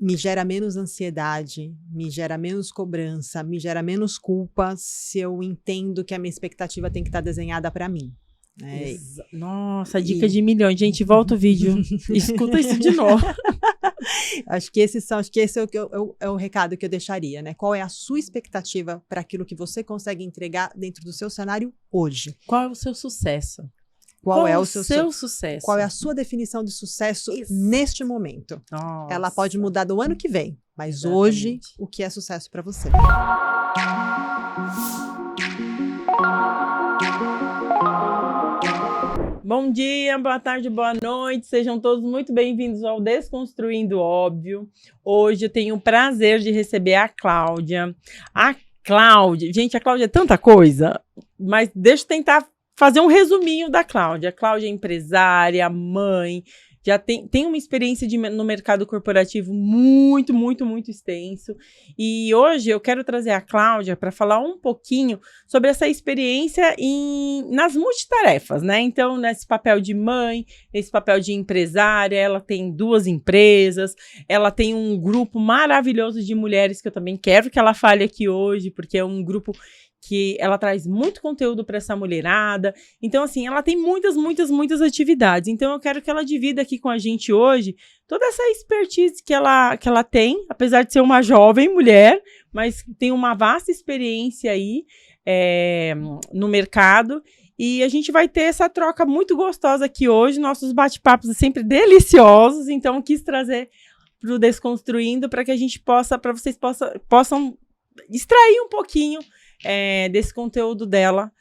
me gera menos ansiedade, me gera menos cobrança, me gera menos culpa se eu entendo que a minha expectativa tem que estar desenhada para mim. Nossa, dica de milhões. Gente, volta o vídeo. Escuta isso de novo. Acho que esse é o recado que eu deixaria, né? Qual é a sua expectativa para aquilo que você consegue entregar dentro do seu cenário hoje? Qual é o seu sucesso? Qual é o seu sucesso? Qual é a sua definição de sucesso neste momento? Nossa. Ela pode mudar do ano que vem, mas Exatamente. Hoje, o que é sucesso para você? Bom dia, boa tarde, boa noite, sejam todos muito bem-vindos ao Desconstruindo Óbvio. Hoje eu tenho o prazer de receber a Cláudia. A Cláudia, gente, a Cláudia é tanta coisa, mas deixa eu tentar fazer um resuminho da Cláudia. A Cláudia é empresária, mãe, já tem uma experiência no mercado corporativo muito extenso. E hoje eu quero trazer a Cláudia para falar um pouquinho sobre essa experiência nas multitarefas, né? Então, nesse papel de mãe, nesse papel de empresária, ela tem 2 empresas, ela tem um grupo maravilhoso de mulheres que eu também quero que ela fale aqui hoje, porque é um grupo que ela traz muito conteúdo para essa mulherada. Então, assim, ela tem muitas atividades. Então, eu quero que ela divida aqui com a gente hoje toda essa expertise que ela tem, apesar de ser uma jovem mulher, mas tem uma vasta experiência aí no mercado. E a gente vai ter essa troca muito gostosa aqui hoje. Nossos bate-papos são sempre deliciosos. Então, eu quis trazer para o Desconstruindo para que a gente para vocês possam extrair um pouquinho desse conteúdo dela,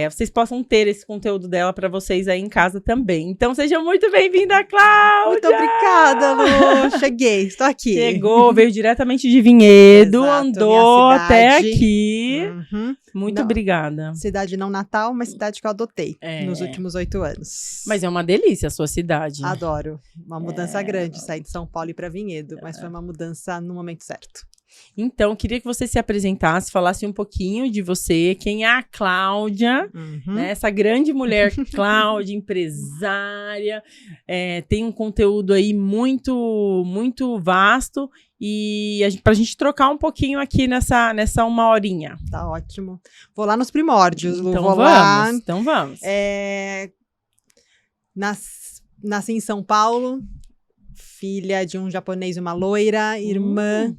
vocês possam ter esse conteúdo dela para vocês aí em casa também. Então, seja muito bem-vinda, Cláudia! Muito obrigada, Lu! Cheguei, estou aqui. Chegou, veio diretamente de Vinhedo, Exato, andou até aqui. Muito obrigada. Cidade não natal, mas cidade que eu adotei nos últimos 8 anos. Mas é uma delícia a sua cidade. Adoro. Uma mudança grande, sair de São Paulo e ir para Vinhedo, mas foi uma mudança no momento certo. Então, queria que você se apresentasse, falasse um pouquinho de você, quem é a Cláudia, né? Essa grande mulher Cláudia, empresária, tem um conteúdo aí muito vasto e pra gente trocar um pouquinho aqui nessa 1 horinha. Tá ótimo. Vou lá nos primórdios, Lu. Então vamos, então vamos. Nasci em São Paulo, filha de um japonês e uma loira, irmã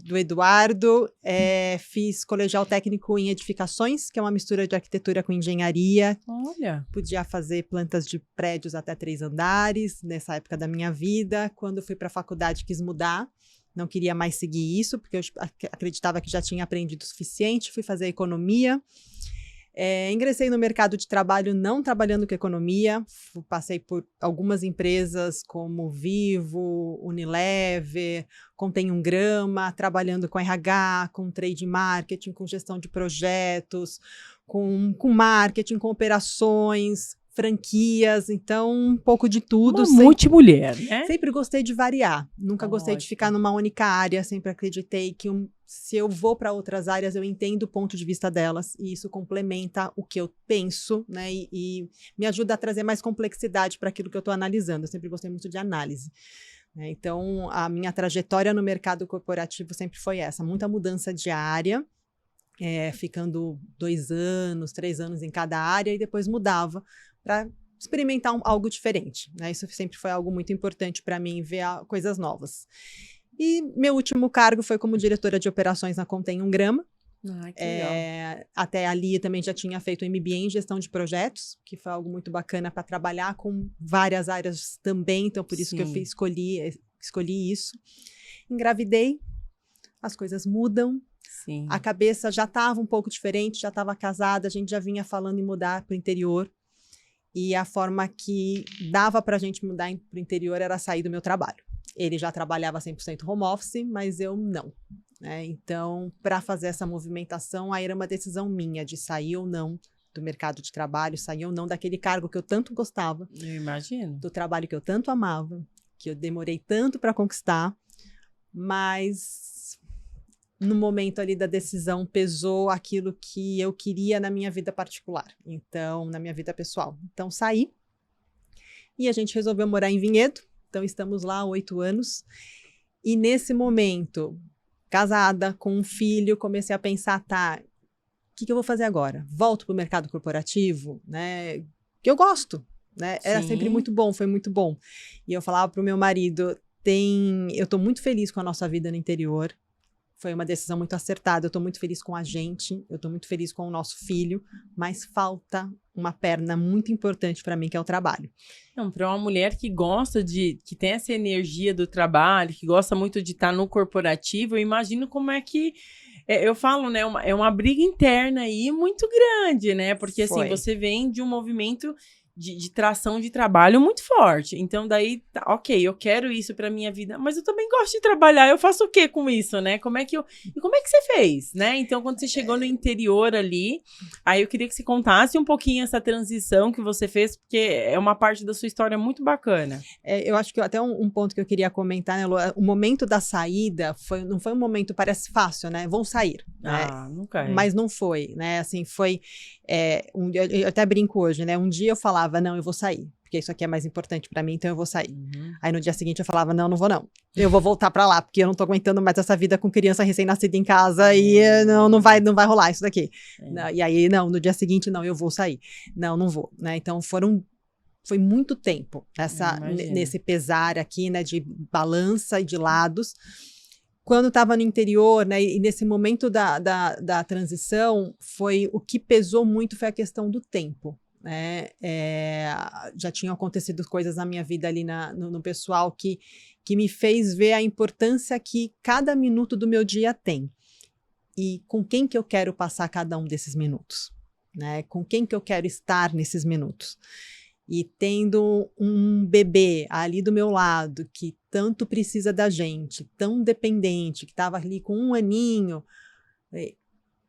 do Eduardo. Fiz colegial técnico em edificações, que é uma mistura de arquitetura com engenharia. Olha! Podia fazer plantas de prédios até 3 andares, nessa época da minha vida. Quando fui para a faculdade, quis mudar. Não queria mais seguir isso, porque eu acreditava que já tinha aprendido o suficiente. Fui fazer economia. Ingressei no mercado de trabalho não trabalhando com economia, passei por algumas empresas como Vivo, Unilever, Contém um Grama, trabalhando com RH, com trade marketing, com gestão de projetos, com marketing, com operações, franquias, então um pouco de tudo. Uma multimulher, né? Sempre gostei de variar, nunca gostei de ficar numa única área, sempre acreditei que se eu vou para outras áreas, eu entendo o ponto de vista delas e isso complementa o que eu penso, né? E me ajuda a trazer mais complexidade para aquilo que eu estou analisando. Eu sempre gostei muito de análise. Então, a minha trajetória no mercado corporativo sempre foi essa, muita mudança de área, ficando 2 anos, 3 anos em cada área e depois mudava para experimentar algo diferente, né? Isso sempre foi algo muito importante para mim, ver coisas novas. E meu último cargo foi como diretora de operações na Contém um Grama. Que legal. Até ali eu também já tinha feito MBA em gestão de projetos, que foi algo muito bacana para trabalhar com várias áreas também, então por isso que eu escolhi isso. Engravidei, as coisas mudam. Sim. A cabeça já estava um pouco diferente, já estava casada, a gente já vinha falando em mudar para o interior. E a forma que dava para a gente mudar para o interior era sair do meu trabalho. Ele já trabalhava 100% home office, mas eu não. Então, para fazer essa movimentação, aí era uma decisão minha de sair ou não do mercado de trabalho, sair ou não daquele cargo que eu tanto gostava. Eu imagino. Do trabalho que eu tanto amava, que eu demorei tanto para conquistar, mas no momento ali da decisão pesou aquilo que eu queria na minha vida particular, então, na minha vida pessoal. Então, saí e a gente resolveu morar em Vinhedo. Então, estamos lá há 8 anos. E nesse momento, casada, com um filho, comecei a pensar, tá, o que eu vou fazer agora? Volto para o mercado corporativo, né? Que eu gosto, né? Era sempre muito bom, foi muito bom. E eu falava para o meu marido, eu estou muito feliz com a nossa vida no interior. Foi uma decisão muito acertada. Eu estou muito feliz com a gente, eu estou muito feliz com o nosso filho, mas falta uma perna muito importante para mim, que é o trabalho. Então, para uma mulher que gosta que tem essa energia do trabalho, que gosta muito de estar no corporativo, eu imagino como é que eu falo, né? É uma briga interna aí muito grande, né? Porque assim, você vem de um movimento de tração de trabalho muito forte. Então, daí, tá, ok, eu quero isso pra minha vida, mas eu também gosto de trabalhar. Eu faço o quê com isso, né? E como é que você fez, né? Então, quando você chegou no interior ali, aí eu queria que você contasse um pouquinho essa transição que você fez, porque é uma parte da sua história muito bacana. Eu acho que até um ponto que eu queria comentar, né, Lu? O momento da saída não foi um momento, parece fácil, né? Vão sair. Ah, né? Nunca é. Mas não foi, né? Assim, foi... eu até brinco hoje, né? Um dia eu falava, não, eu vou sair, porque isso aqui é mais importante pra mim, então eu vou sair. Aí no dia seguinte eu falava, não vou não. Eu vou voltar pra lá, porque eu não tô aguentando mais essa vida com criança recém-nascida em casa e não vai rolar isso daqui. Não, e aí, não, no dia seguinte, não, eu vou sair. Não vou, né? Então foi muito tempo nesse pesar aqui, né, de balança e de lados. Quando estava no interior, né, e nesse momento da transição, o que pesou muito foi a questão do tempo. Né? Já tinham acontecido coisas na minha vida ali no pessoal que me fez ver a importância que cada minuto do meu dia tem. E com quem que eu quero passar cada um desses minutos. Né? Com quem que eu quero estar nesses minutos. E tendo um bebê ali do meu lado, que tanto precisa da gente, tão dependente, que estava ali com 1 aninho,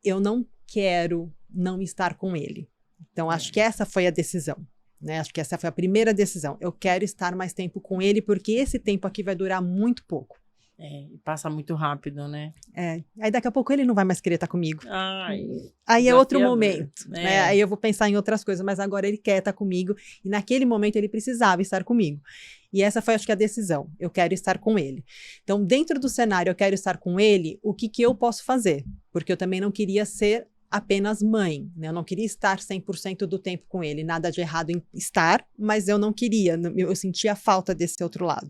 eu não quero não estar com ele. Então, acho que essa foi a decisão, né? Acho que essa foi a primeira decisão. Eu quero estar mais tempo com ele, porque esse tempo aqui vai durar muito pouco. E passa muito rápido, né? Aí daqui a pouco ele não vai mais querer estar comigo. Aí é outro momento. Né? Aí eu vou pensar em outras coisas, mas agora ele quer estar comigo. E naquele momento ele precisava estar comigo. E essa foi, acho que, a decisão. Eu quero estar com ele. Então, dentro do cenário, eu quero estar com ele, o que eu posso fazer? Porque eu também não queria ser apenas mãe, né? Eu não queria estar 100% do tempo com ele, nada de errado em estar, mas eu não queria, eu sentia falta desse outro lado.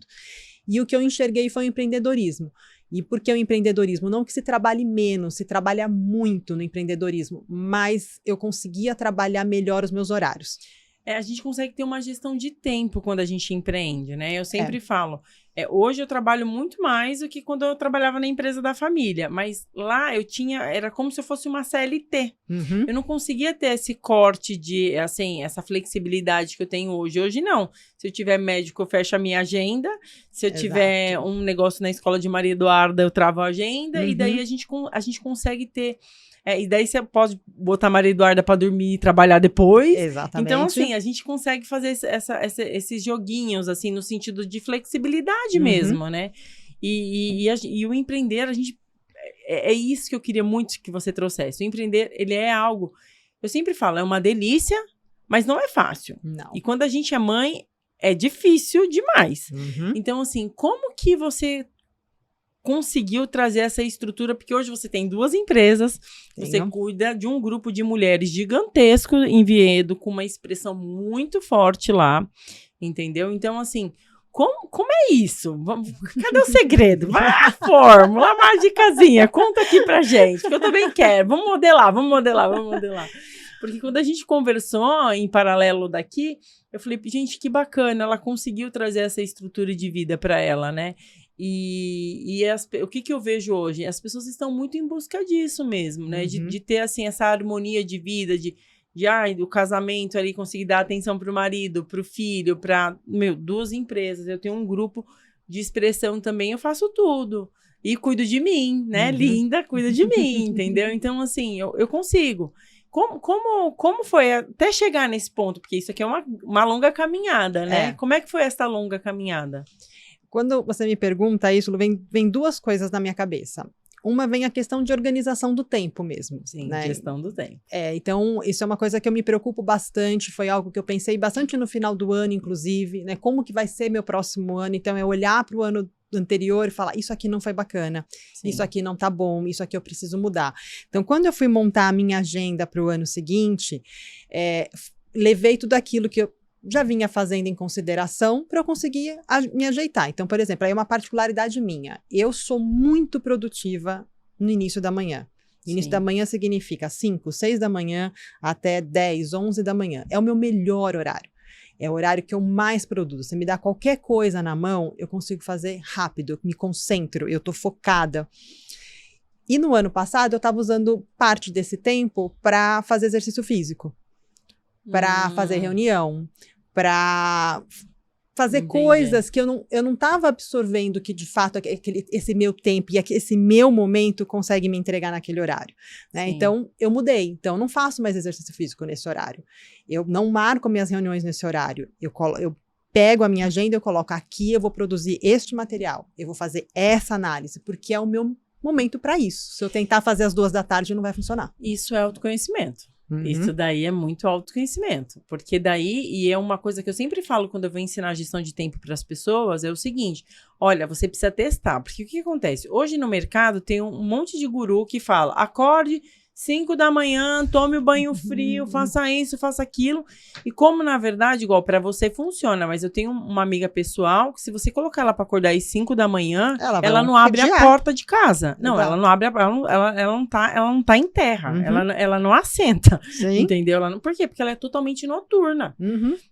E o que eu enxerguei foi o empreendedorismo. E por que o empreendedorismo? Não que se trabalhe menos, se trabalha muito no empreendedorismo, mas eu conseguia trabalhar melhor os meus horários. A gente consegue ter uma gestão de tempo quando a gente empreende, né? Eu sempre falo, hoje eu trabalho muito mais do que quando eu trabalhava na empresa da família, mas lá era como se eu fosse uma CLT. Eu não conseguia ter esse corte de, assim, essa flexibilidade que eu tenho hoje. Hoje não. Se eu tiver médico, eu fecho a minha agenda. Se eu tiver um negócio na escola de Maria Eduarda, eu travo a agenda. E daí a gente consegue ter... e daí você pode botar a Maria Eduarda para dormir e trabalhar depois. Exatamente. Então, assim, a gente consegue fazer esses joguinhos, assim, no sentido de flexibilidade mesmo, né? E o empreender, é isso que eu queria muito que você trouxesse. O empreender, ele é algo, eu sempre falo, é uma delícia, mas não é fácil. Não. E quando a gente é mãe, é difícil demais. Então, assim, como que você conseguiu trazer essa estrutura, porque hoje você tem 2 empresas, você cuida de um grupo de mulheres gigantesco em Viedo, com uma expressão muito forte lá, entendeu? Então, assim, como é isso? Cadê o segredo? Vai a fórmula, a magicazinha, conta aqui pra gente, que eu também quero, vamos modelar. Porque quando a gente conversou em paralelo daqui, eu falei, gente, que bacana, ela conseguiu trazer essa estrutura de vida pra ela, né? E o que eu vejo hoje? As pessoas estão muito em busca disso mesmo, né? De ter, assim, essa harmonia de vida, o casamento ali, conseguir dar atenção pro marido, pro filho, para 2 empresas. Eu tenho um grupo de expressão também, eu faço tudo. E cuido de mim, né? Linda, cuida de mim, entendeu? Então, assim, eu consigo. Como foi até chegar nesse ponto? Porque isso aqui é uma longa caminhada, né? Como é que foi essa longa caminhada? Quando você me pergunta isso, vem 2 coisas na minha cabeça. Uma vem a questão de organização do tempo mesmo. Sim, né? Gestão do tempo. Então, isso é uma coisa que eu me preocupo bastante, foi algo que eu pensei bastante no final do ano, inclusive, né? Como que vai ser meu próximo ano? Então, é olhar para o ano anterior e falar, isso aqui não foi bacana, Sim. isso aqui não tá bom, isso aqui eu preciso mudar. Então, quando eu fui montar a minha agenda para o ano seguinte, levei tudo aquilo que eu já vinha fazendo em consideração para eu conseguir me ajeitar. Então, por exemplo, aí uma particularidade minha, eu sou muito produtiva no início da manhã. Início da manhã significa 5, 6 da manhã até 10, 11 da manhã. É o meu melhor horário. É o horário que eu mais produzo. Você me dá qualquer coisa na mão, eu consigo fazer rápido, eu me concentro, eu tô focada. E no ano passado, eu estava usando parte desse tempo para fazer exercício físico, para fazer reunião, para fazer coisas que eu não estava absorvendo que, de fato, esse meu tempo e esse meu momento consegue me entregar naquele horário, né? Então, eu mudei. Então, eu não faço mais exercício físico nesse horário. Eu não marco minhas reuniões nesse horário. Eu pego a minha agenda e eu coloco aqui, eu vou produzir este material. Eu vou fazer essa análise, porque é o meu momento para isso. Se eu tentar fazer às 2 da tarde, não vai funcionar. Isso é autoconhecimento. Isso daí é muito autoconhecimento, porque daí, e é uma coisa que eu sempre falo quando eu vou ensinar gestão de tempo para as pessoas, é o seguinte, olha, você precisa testar, porque o que acontece? Hoje no mercado tem um monte de guru que fala, acorde 5 da manhã, tome o banho frio, faça isso, faça aquilo. E como, na verdade, igual para você funciona, mas eu tenho uma amiga pessoal que se você colocar ela para acordar às 5 da manhã, ela não abre a porta de casa. Não, exato. Ela não abre ela não tá em terra. Ela não assenta. Sim. Entendeu? Por quê? Porque ela é totalmente noturna.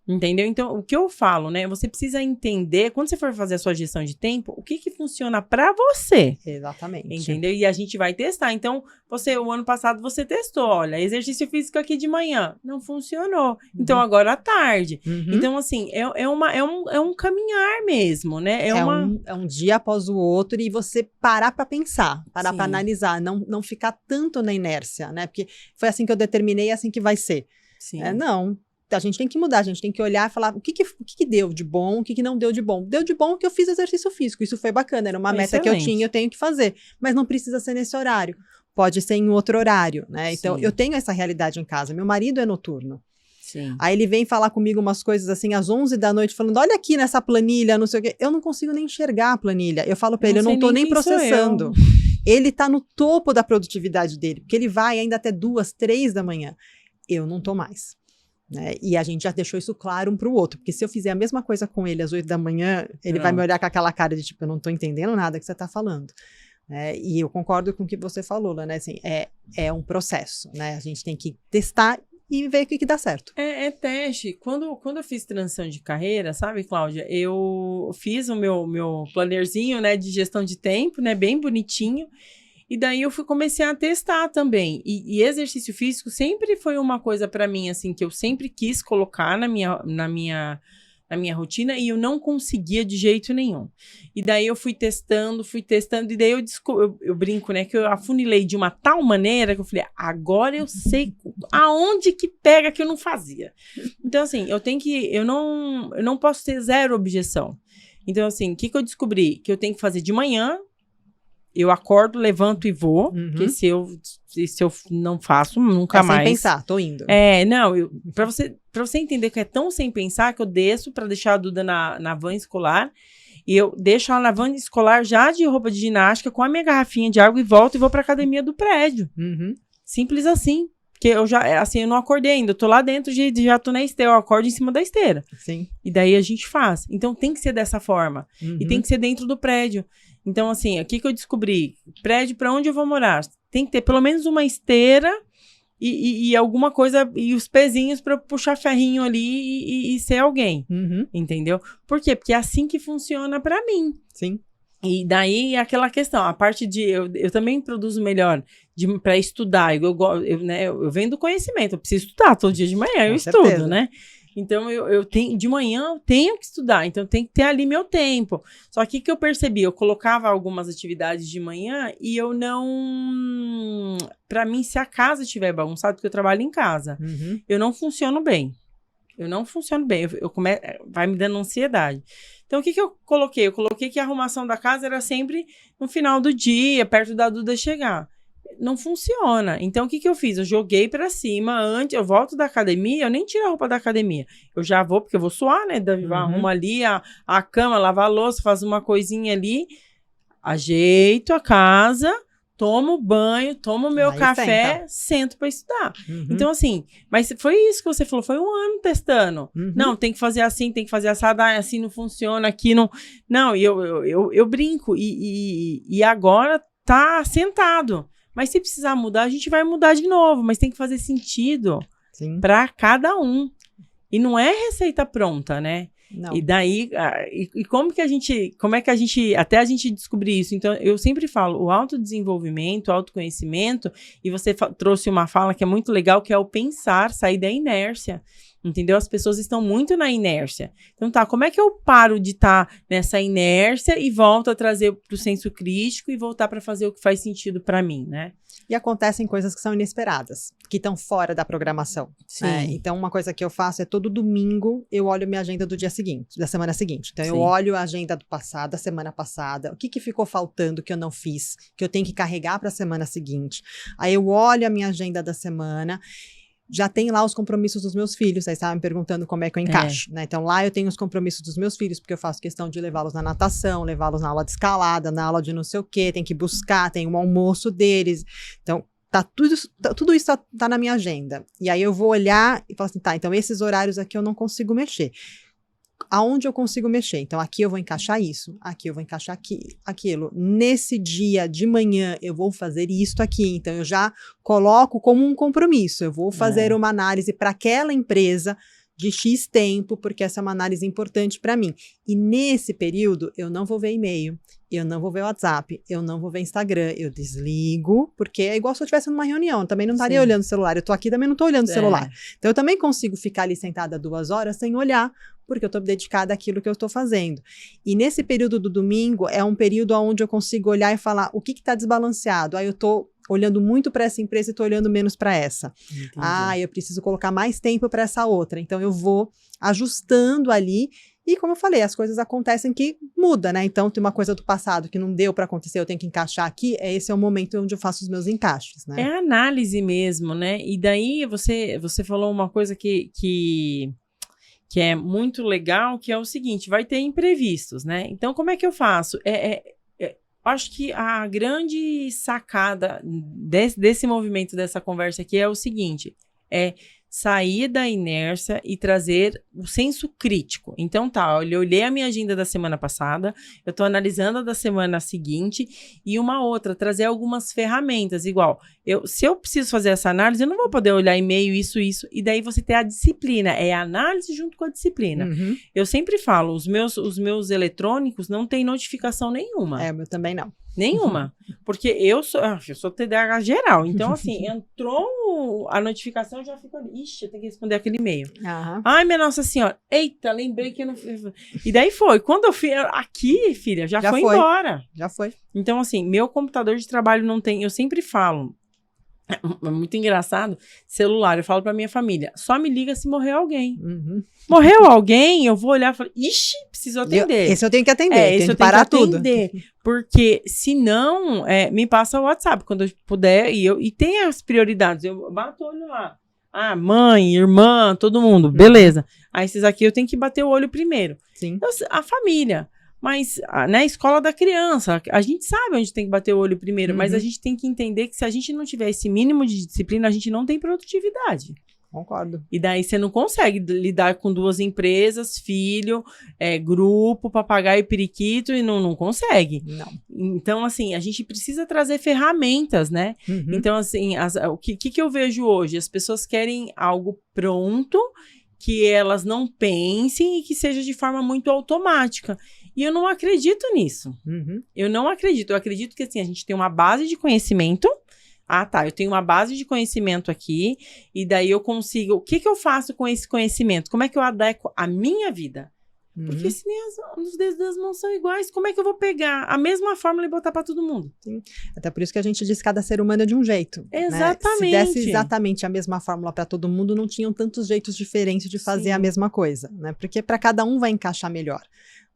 Entendeu? Então, o que eu falo, né? Você precisa entender, quando você for fazer a sua gestão de tempo, o que funciona para você. Exatamente. Entendeu? E a gente vai testar. Então, o ano passado, você testou, olha, exercício físico aqui de manhã, não funcionou, então agora à tarde. Então, assim, é um caminhar mesmo, né? É um dia após o outro e você parar para pensar, parar para analisar, não ficar tanto na inércia, né? Porque foi assim que eu determinei, é assim que vai ser. Sim. Não, a gente tem que mudar, a gente tem que olhar e falar o que deu de bom, o que não deu de bom. Deu de bom que eu fiz exercício físico, isso foi bacana, era uma meta que eu tinha, eu tenho que fazer, mas não precisa ser nesse horário. Pode ser em outro horário, né? Então, eu tenho essa realidade em casa. Meu marido é noturno. Sim. Aí ele vem falar comigo umas coisas assim, às 11 da noite, falando, olha aqui nessa planilha, não sei o quê. Eu não consigo nem enxergar a planilha. Eu falo pra ele, eu não tô nem processando. Ele tá no topo da produtividade dele, porque ele vai ainda até 2, 3 da manhã. Eu não tô mais. Né? E a gente já deixou isso claro um pro outro, porque se eu fizer a mesma coisa com ele às 8 da manhã, ele vai me olhar com aquela cara de tipo, eu não tô entendendo nada que você tá falando. E eu concordo com o que você falou, né? Assim, é um processo, né? A gente tem que testar e ver o que dá certo. É teste. Quando eu fiz transição de carreira, sabe, Cláudia? Eu fiz o meu plannerzinho, né, de gestão de tempo, né, bem bonitinho. E daí eu comecei a testar também. E exercício físico sempre foi uma coisa para mim, assim, que eu sempre quis colocar na minha rotina e eu não conseguia de jeito nenhum. E daí eu fui testando, e daí eu brinco, né, que eu afunilei de uma tal maneira que eu falei, agora eu sei aonde que pega que eu não fazia. Então, assim, eu não posso ter zero objeção. Então, assim, o que eu descobri? Que eu tenho que fazer de manhã, eu acordo, levanto e vou, porque se eu não faço, nunca mais. Sem pensar, tô indo. Pra você entender que é tão sem pensar, que eu desço pra deixar a Duda na van escolar, e eu deixo ela na van escolar já de roupa de ginástica, com a minha garrafinha de água e volto e vou pra academia do prédio. Simples assim. Porque eu não acordei ainda, eu tô lá dentro, já tô na esteira, eu acordo em cima da esteira. Sim. E daí a gente faz. Então tem que ser dessa forma. E tem que ser dentro do prédio. Então, assim, o que eu descobri? Prédio, pra onde eu vou morar? Tem que ter pelo menos uma esteira e alguma coisa, e os pezinhos pra puxar ferrinho ali e ser alguém. Entendeu? Por quê? Porque é assim que funciona pra mim. Sim. E daí aquela questão, a parte de... Eu também produzo melhor para estudar. Eu venho do conhecimento, eu preciso estudar todo dia de manhã, eu estudo, né? Então, eu tenho, de manhã eu tenho que estudar, então tem que ter ali meu tempo. Só que o que eu percebi? Eu colocava algumas atividades de manhã e eu não... Para mim, se a casa estiver bagunçada, porque eu trabalho em casa, eu não funciono bem. Vai me dando ansiedade. Então, o que eu coloquei? Eu coloquei que a arrumação da casa era sempre no final do dia, perto da Duda chegar. não funciona. Então, o que eu fiz? Eu joguei pra cima, antes, eu volto da academia, eu nem tiro a roupa da academia. Eu já vou, porque eu vou suar, né? Arrumo ali a cama, lavar a louça, faço uma coisinha ali, ajeito a casa, tomo banho, tomo meu café, sento pra estudar. Então, assim, mas foi isso que você falou, foi 1 ano testando. Não, tem que fazer assim, tem que fazer assado, assim não funciona, aqui não... Não, e eu brinco, e agora tá sentado. Mas se precisar mudar, a gente vai mudar de novo. Mas tem que fazer sentido para cada um. E não é receita pronta, né? Não. E daí, como é que a gente, até a gente descobrir isso? Então, eu sempre falo, o autodesenvolvimento, o autoconhecimento, e você trouxe uma fala que é muito legal, que é o pensar, sair da inércia. Entendeu? As pessoas estão muito na inércia. Então como é que eu paro de estar nessa inércia e volto a trazer para o senso crítico e voltar para fazer o que faz sentido para mim, né? E acontecem coisas que são inesperadas, que estão fora da programação. Né? Então, uma coisa que eu faço é todo domingo eu olho minha agenda do dia seguinte, da semana seguinte. Então, eu olho a agenda do passado, da semana passada, o que ficou faltando que eu não fiz, que eu tenho que carregar para a semana seguinte. Aí eu olho a minha agenda da semana. Já tem lá os compromissos dos meus filhos, aí estavam me perguntando como é que eu encaixo, né? Então lá eu tenho os compromissos dos meus filhos, porque eu faço questão de levá-los na natação, levá-los na aula de escalada, na aula de não sei o quê, tem que buscar, tem o almoço deles. Então, tudo isso tá na minha agenda. E aí eu vou olhar e falar assim, então esses horários aqui eu não consigo mexer. Aonde eu consigo mexer? Então, aqui eu vou encaixar isso, aqui eu vou encaixar aquilo. Nesse dia de manhã, eu vou fazer isto aqui. Então, eu já coloco como um compromisso. Eu vou fazer uma análise para aquela empresa de X tempo, porque essa é uma análise importante para mim. E nesse período, eu não vou ver e-mail, eu não vou ver WhatsApp, eu não vou ver Instagram, eu desligo, porque é igual se eu estivesse numa reunião, eu também não estaria olhando o celular, eu tô aqui também não tô olhando o celular. Então eu também consigo ficar ali sentada 2 horas sem olhar, porque eu tô dedicada àquilo que eu estou fazendo. E nesse período do domingo, é um período onde eu consigo olhar e falar o que tá desbalanceado. Aí eu tô olhando muito para essa empresa e tô olhando menos para essa. Entendi. Eu preciso colocar mais tempo para essa outra. Então eu vou ajustando ali. E como eu falei, as coisas acontecem que muda, né? Então tem uma coisa do passado que não deu para acontecer, eu tenho que encaixar aqui. Esse é o momento onde eu faço os meus encaixes, né? É análise mesmo, né? E daí você falou uma coisa que é muito legal, que é o seguinte, vai ter imprevistos, né? Então como é que eu faço? Acho que a grande sacada desse movimento, dessa conversa aqui é o seguinte, é sair da inércia e trazer o senso crítico. Então eu olhei a minha agenda da semana passada, eu estou analisando a da semana seguinte e uma outra, trazer algumas ferramentas, igual, se eu preciso fazer essa análise, eu não vou poder olhar e-mail, isso, e daí você ter a disciplina, é a análise junto com a disciplina. Eu sempre falo, os meus eletrônicos não tem notificação nenhuma. O meu também não. Nenhuma, porque eu sou TDAH geral, então assim, entrou a notificação, eu já fico ali, ixi, eu tenho que responder aquele e-mail. Ai, minha Nossa Senhora, eita, lembrei que eu não... E daí foi, quando eu fui aqui, filha, já foi embora. Já foi. Então assim, meu computador de trabalho não tem, eu sempre falo, é muito engraçado, celular, eu falo pra minha família, só me liga se morrer alguém. Morreu alguém, eu vou olhar e falo, ixi, preciso atender. Esse eu tenho que atender, tenho que parar tudo. Porque senão, me passa o WhatsApp, quando eu puder, e tem as prioridades, eu bato o olho lá. Mãe, irmã, todo mundo, beleza. Aí esses aqui eu tenho que bater o olho primeiro. Sim. A família. Mas, né, escola da criança, a gente sabe onde tem que bater o olho primeiro, mas a gente tem que entender que se a gente não tiver esse mínimo de disciplina, a gente não tem produtividade. Concordo. E daí você não consegue lidar com 2 empresas, filho, grupo, papagaio e periquito, e não consegue. Não. Então, assim, a gente precisa trazer ferramentas, né? Então, assim, o que eu vejo hoje? As pessoas querem algo pronto, que elas não pensem e que seja de forma muito automática. E eu não acredito nisso. Eu não acredito. Eu acredito que, assim, a gente tem uma base de conhecimento. Eu tenho uma base de conhecimento aqui, e daí eu consigo... O que eu faço com esse conhecimento? Como é que eu adequo a minha vida? Porque se nem os dedos das mãos são iguais, como é que eu vou pegar a mesma fórmula e botar para todo mundo? Sim. Até por isso que a gente diz que cada ser humano é de um jeito. Exatamente. Né? Se desse exatamente a mesma fórmula para todo mundo, não tinham tantos jeitos diferentes de fazer a mesma coisa, né? Porque para cada um vai encaixar melhor.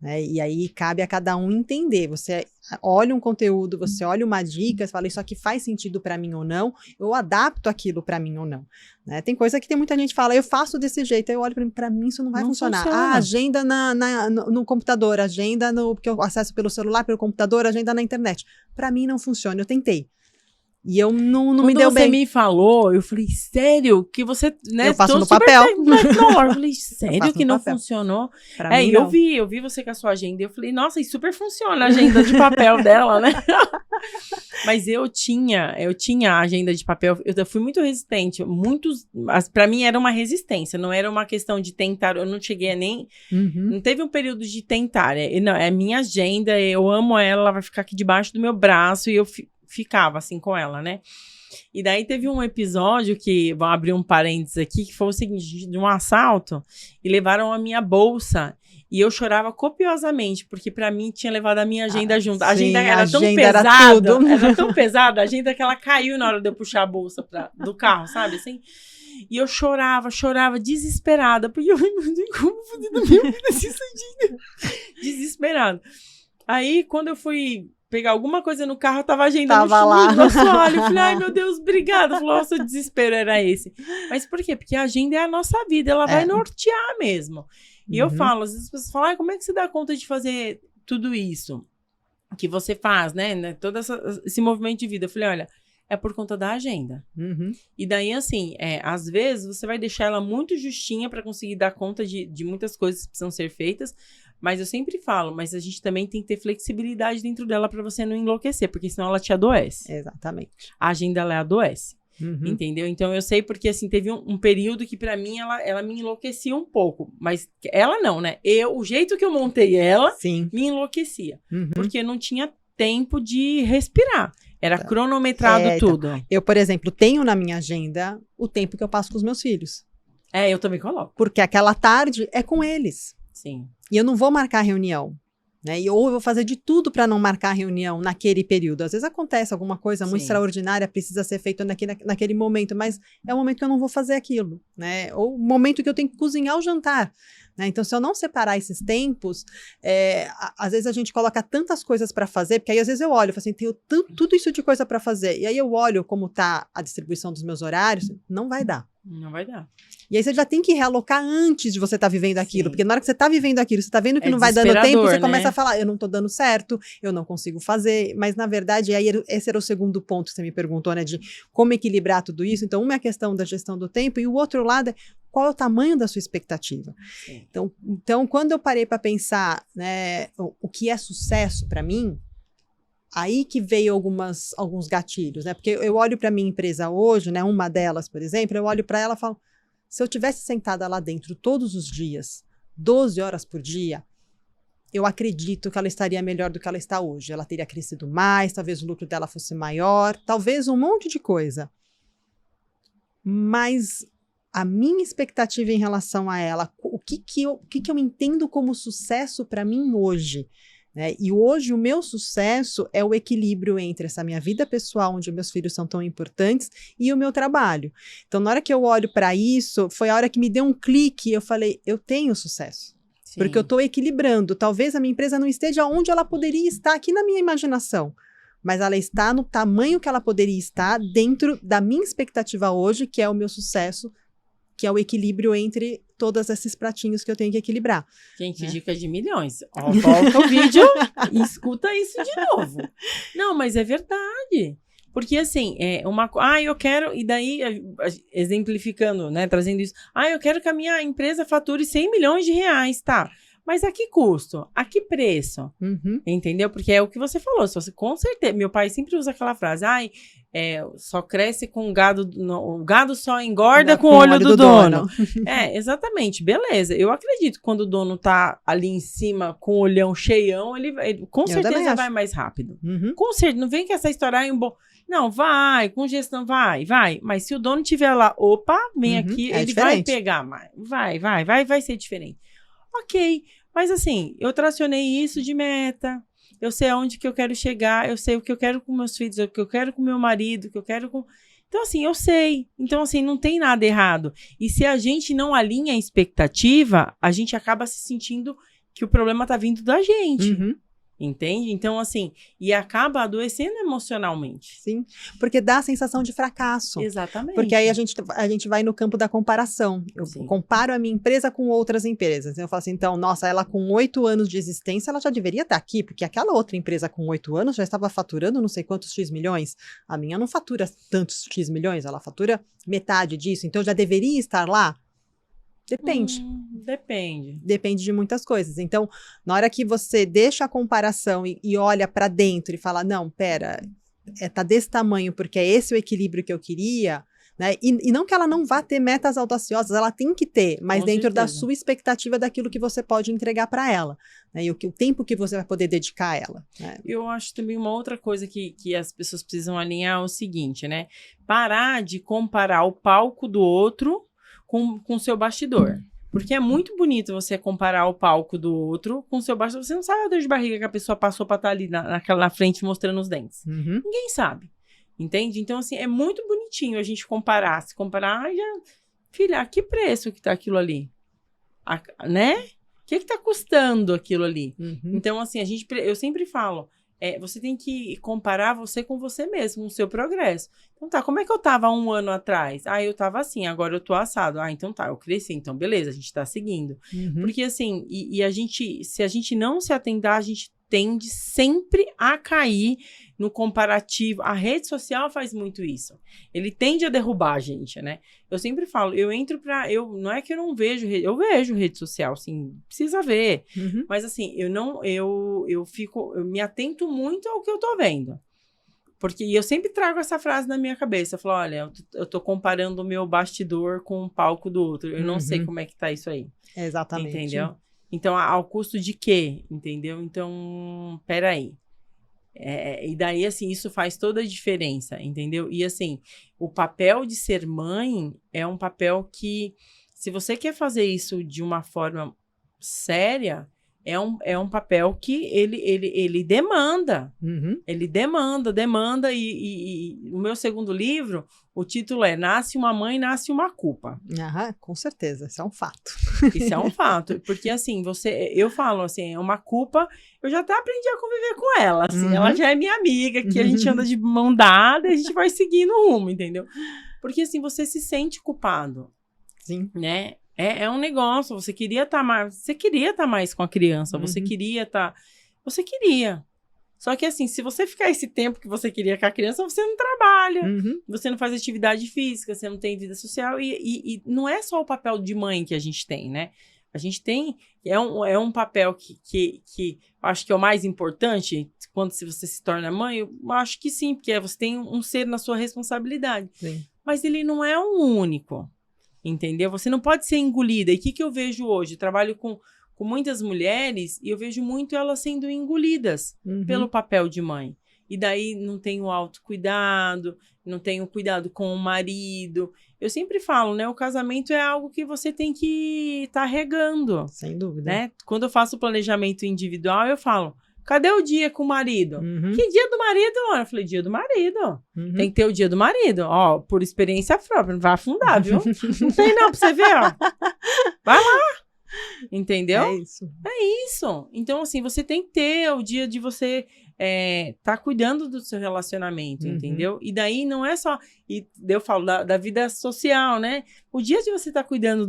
né? E aí cabe a cada um entender. Você olha um conteúdo, você olha uma dica, você fala, isso aqui faz sentido para mim ou não, eu adapto aquilo para mim ou não. Né? Tem coisa que tem muita gente que fala, eu faço desse jeito, aí eu olho para mim, isso não vai funcionar. Ah, agenda no computador, agenda porque eu acesso pelo celular, pelo computador, agenda na internet. Para mim não funciona, eu tentei. E eu não me deu bem. Quando você me falou, eu falei, sério? Que você, né? Eu faço no papel. Eu falei, sério que não funcionou? Pra mim, não. Eu vi você com a sua agenda e eu falei, nossa, e super funciona a agenda de papel dela, né? Mas eu tinha a agenda de papel, eu fui muito resistente, pra mim era uma resistência, não era uma questão de tentar, eu não cheguei a nem, não teve um período de tentar, não, é minha agenda, eu amo ela vai ficar aqui debaixo do meu braço e eu ficava assim com ela, né? E daí teve um episódio que, vou abrir um parênteses aqui, que foi o seguinte, de um assalto, e levaram a minha bolsa, e eu chorava copiosamente, porque pra mim tinha levado a minha agenda junto. A agenda era tão pesada, era tão pesada, a agenda que ela caiu na hora de eu puxar a bolsa do carro, sabe, assim? E eu chorava, desesperada, porque eu não sei como fazer da minha vida essa agenda. Desesperada. Aí, quando eu fui pegar alguma coisa no carro, tava a agenda no assoalho. Eu falei, ai meu Deus, obrigada. Falei, nossa, o desespero era esse. Mas por quê? Porque a agenda é a nossa vida, ela vai nortear mesmo. E eu falo, às vezes as pessoas falam, ai, como é que você dá conta de fazer tudo isso que você faz, né? Todo esse movimento de vida. Eu falei, olha, é por conta da agenda. E daí, assim, às vezes você vai deixar ela muito justinha para conseguir dar conta de muitas coisas que precisam ser feitas. Mas eu sempre falo, mas a gente também tem que ter flexibilidade dentro dela para você não enlouquecer, porque senão ela te adoece. Exatamente. A agenda, ela adoece, entendeu? Então, eu sei porque, assim, teve um período que, para mim, ela me enlouquecia um pouco. Mas ela não, né? O jeito que eu montei ela, me enlouquecia. Porque não tinha tempo de respirar. Era cronometrado tudo. Então, eu, por exemplo, tenho na minha agenda o tempo que eu passo com os meus filhos. Eu também coloco. Porque aquela tarde é com eles. Sim. E eu não vou marcar reunião, né? Ou eu vou fazer de tudo para não marcar reunião naquele período. Às vezes acontece alguma coisa muito extraordinária, precisa ser feito naquele momento, mas é o momento que eu não vou fazer aquilo, né? Ou o momento que eu tenho que cozinhar o jantar, né? Então, se eu não separar esses tempos, às vezes a gente coloca tantas coisas para fazer, porque aí às vezes eu olho e falo assim, tenho tudo isso de coisa para fazer. E aí eu olho como está a distribuição dos meus horários, não vai dar. Não vai dar. E aí você já tem que realocar antes de você estar vivendo aquilo. Porque na hora que você está vivendo aquilo, você está vendo que não vai dando tempo, você começa a falar, eu não estou dando certo, eu não consigo fazer. Mas, na verdade, aí esse era o segundo ponto que você me perguntou, né? De como equilibrar tudo isso. Então, uma é a questão da gestão do tempo e o outro lado é qual é o tamanho da sua expectativa. Então quando eu parei para pensar, né, o que é sucesso para mim, aí que veio alguns gatilhos, né? Porque eu olho para minha empresa hoje, né? Uma delas, por exemplo, eu olho para ela e falo, se eu tivesse sentada lá dentro todos os dias, 12 horas por dia, eu acredito que ela estaria melhor do que ela está hoje. Ela teria crescido mais, talvez o lucro dela fosse maior, talvez um monte de coisa. Mas a minha expectativa em relação a ela, o que eu entendo como sucesso para mim hoje, né? E hoje o meu sucesso é o equilíbrio entre essa minha vida pessoal, onde meus filhos são tão importantes, e o meu trabalho. Então, na hora que eu olho para isso, foi a hora que me deu um clique, eu falei, eu tenho sucesso. Sim. Porque eu estou equilibrando. Talvez a minha empresa não esteja onde ela poderia estar aqui na minha imaginação, mas ela está no tamanho que ela poderia estar dentro da minha expectativa hoje, que é o meu sucesso, que é o equilíbrio entre todos esses pratinhos que eu tenho que equilibrar. Gente, dica de milhões. Volta o vídeo e escuta isso de novo. Não, mas é verdade. Porque, assim, eu quero, e daí, exemplificando, né, trazendo isso, eu quero que a minha empresa fature 100 milhões de reais, tá? Mas a que custo? A que preço? Entendeu? Porque é o que você falou. Se você, com certeza, meu pai sempre usa aquela frase, só cresce com gado, o gado só engorda com o olho do dono. Exatamente, beleza. Eu acredito que quando o dono tá ali em cima com o olhão cheião, ele com certeza vai mais rápido. Com certeza, não vem que essa história não, vai, com gestão, vai. Mas se o dono tiver lá, vem aqui, ele diferente. Vai pegar mais. Vai ser diferente. Ok, mas assim, eu tracionei isso de meta, eu sei aonde que eu quero chegar, eu sei o que eu quero com meus filhos, o que eu quero com meu marido, o que eu quero com... Então, assim, eu sei. Então, assim, não tem nada errado. E se a gente não alinha a expectativa, a gente acaba se sentindo que o problema tá vindo da gente. Uhum. Entende? Então, assim, e acaba adoecendo emocionalmente. Sim, porque dá a sensação de fracasso. Exatamente. Porque aí a gente vai no campo da comparação. Eu comparo a minha empresa com outras empresas. Eu falo assim, então, nossa, ela com 8 anos de existência, ela já deveria estar aqui, porque aquela outra empresa com 8 anos já estava faturando não sei quantos X milhões. A minha não fatura tantos X milhões, ela fatura metade disso, então já deveria estar lá. Depende. Depende. Depende de muitas coisas. Então, na hora que você deixa a comparação e olha para dentro e fala, não, pera, tá desse tamanho porque é esse o equilíbrio que eu queria, né? E não que ela não vá ter metas audaciosas, ela tem que ter, mas Com dentro da certeza. sua expectativa daquilo que você pode entregar para ela, né? E o tempo que você vai poder dedicar a ela. Né? Eu acho também uma outra coisa que as pessoas precisam alinhar é o seguinte, né? Parar de comparar o palco do outro com o seu bastidor. Porque é muito bonito você comparar o palco do outro com o seu bastidor. Você não sabe a dor de barriga que a pessoa passou pra estar ali na frente mostrando os dentes. Uhum. Ninguém sabe. Entende? Então, assim, é muito bonitinho a gente comparar. Se comparar, filha, a que preço que tá aquilo ali? Né? O que tá custando aquilo ali? Uhum. Então, assim, eu sempre falo, você tem que comparar você com você mesmo, com o seu progresso. Então tá, como é que eu tava 1 ano atrás? Ah, eu tava assim, agora eu tô assado. Ah, então tá, eu cresci, então beleza, a gente tá seguindo. Uhum. Porque assim, se a gente não se atentar, a gente tende sempre a cair no comparativo. A rede social faz muito isso. Ele tende a derrubar a gente, né? Eu sempre falo, não é que eu não vejo, eu vejo rede social, assim, precisa ver. Uhum. Mas assim, eu me atento muito ao que eu tô vendo. Porque eu sempre trago essa frase na minha cabeça. Eu falo, olha, eu tô comparando o meu bastidor com o palco do outro. Eu não sei como é que tá isso aí. Exatamente. Entendeu? Então, ao custo de quê? Entendeu? Então, peraí. E daí, assim, isso faz toda a diferença, entendeu? E, assim, o papel de ser mãe é um papel que, se você quer fazer isso de uma forma séria, é um papel que ele demanda. Uhum. Ele demanda. E o meu segundo livro, o título é Nasce uma Mãe, Nasce uma Culpa. Aham, com certeza, isso é um fato. Isso é um fato, porque assim, eu falo assim, é uma culpa, eu já até aprendi a conviver com ela, assim, Uhum. ela já é minha amiga, que a gente anda de mão dada e a gente vai seguindo o rumo, entendeu? Porque assim, você se sente culpado, Sim. né? É um negócio, você queria estar mais com a criança, você queria. Só que assim, se você ficar esse tempo que você queria com a criança, você não trabalha, você não faz atividade física, você não tem vida social, e não é só o papel de mãe que a gente tem, né? A gente tem, é um papel que acho que é o mais importante, quando você se torna mãe, eu acho que sim, porque você tem um ser na sua responsabilidade. Sim. Mas ele não é o único, entendeu? Você não pode ser engolida. E o que eu vejo hoje? Eu trabalho com muitas mulheres e eu vejo muito elas sendo engolidas pelo papel de mãe. E daí não tem o autocuidado, não tem o cuidado com o marido. Eu sempre falo, né? O casamento é algo que você tem que estar regando. Sem dúvida. Né? Quando eu faço o planejamento individual, eu falo, cadê o dia com o marido? Que dia do marido? Eu falei, dia do marido. Tem que ter o dia do marido. Ó, por experiência própria, não vai afundar, viu? Não tem não, pra você ver, ó. Vai lá. Entendeu? É isso. É isso. Então, assim, você tem que ter o dia de você tá cuidando do seu relacionamento, entendeu? E daí não é só... E eu falo da vida social, né? O dia de você estar cuidando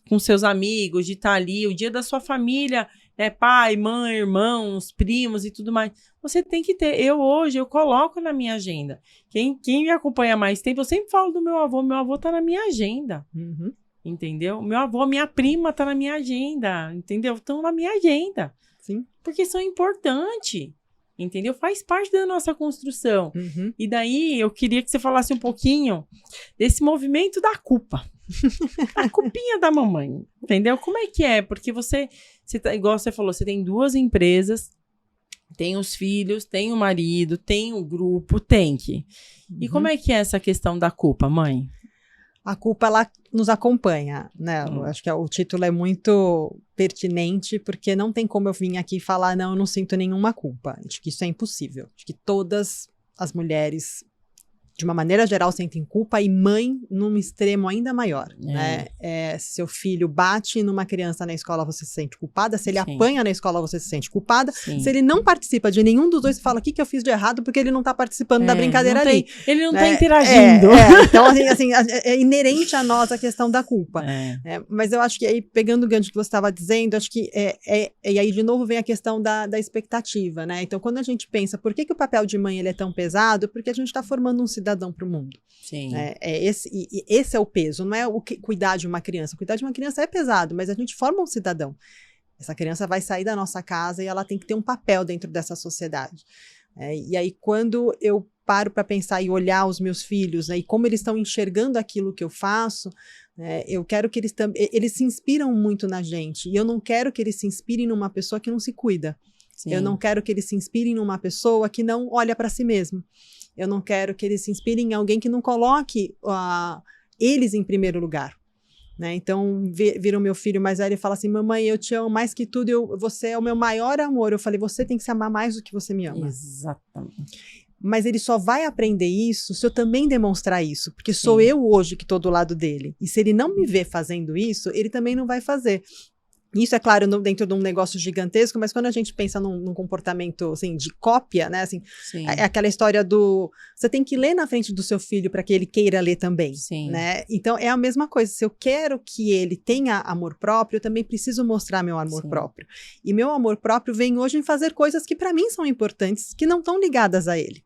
com seus amigos, de estar ali, o dia da sua família, né? Pai, mãe, irmãos, primos e tudo mais. Você tem que ter. Hoje, eu coloco na minha agenda. Quem me acompanha há mais tempo, eu sempre falo do meu avô. Meu avô tá na minha agenda. Entendeu? Meu avô, minha prima tá na minha agenda, entendeu? Estão na minha agenda. Sim. Porque são importantes, entendeu? Faz parte da nossa construção. E daí, eu queria que você falasse um pouquinho desse movimento da culpa. A culpinha da mamãe, entendeu? Como é que é? Porque você tá, igual você falou, você tem 2 empresas, tem os filhos, tem o marido, tem o grupo, tem que... E como é que é essa questão da culpa, mãe? A culpa, ela nos acompanha, né? Eu acho que o título é muito pertinente, porque não tem como eu vir aqui e falar, não, eu não sinto nenhuma culpa. Acho que isso é impossível. Acho que todas as mulheres de uma maneira geral, sentem culpa, e mãe num extremo ainda maior, né? Se seu filho bate numa criança na escola, você se sente culpada. Se ele apanha na escola, você se sente culpada. Sim. Se ele não participa de nenhum dos dois, você fala, o que eu fiz de errado? Porque ele não tá participando da brincadeira ali. Ele não tá interagindo. Então, assim, é inerente a nós a questão da culpa. Mas eu acho que aí, pegando o gancho que você estava dizendo, acho que e aí, de novo, vem a questão da expectativa, né? Então, quando a gente pensa, por que o papel de mãe ele é tão pesado? Porque a gente está formando um cidadão para o mundo. Sim. Esse é o peso, não é o que cuidar de uma criança. Cuidar de uma criança é pesado, mas a gente forma um cidadão. Essa criança vai sair da nossa casa e ela tem que ter um papel dentro dessa sociedade. E aí, quando eu paro para pensar e olhar os meus filhos, né, e como eles estão enxergando aquilo que eu faço, eu quero que eles se inspiram muito na gente. E eu não quero que eles se inspirem numa pessoa que não se cuida. Sim. Eu não quero que eles se inspirem numa pessoa que não olha para si mesmo. Eu não quero que eles se inspirem em alguém que não coloque eles em primeiro lugar. Né? Então, vira o meu filho mais velho e fala assim, mamãe, eu te amo mais que tudo, você é o meu maior amor. Eu falei, você tem que se amar mais do que você me ama. Exatamente. Mas ele só vai aprender isso se eu também demonstrar isso, porque sou eu hoje que estou do lado dele. E se ele não me vê fazendo isso, ele também não vai fazer. Isso é claro dentro de um negócio gigantesco, mas quando a gente pensa num comportamento assim, de cópia, né, assim, é aquela história você tem que ler na frente do seu filho para que ele queira ler também, né? Então é a mesma coisa, se eu quero que ele tenha amor próprio, eu também preciso mostrar meu amor próprio. E meu amor próprio vem hoje em fazer coisas que para mim são importantes, que não estão ligadas a ele.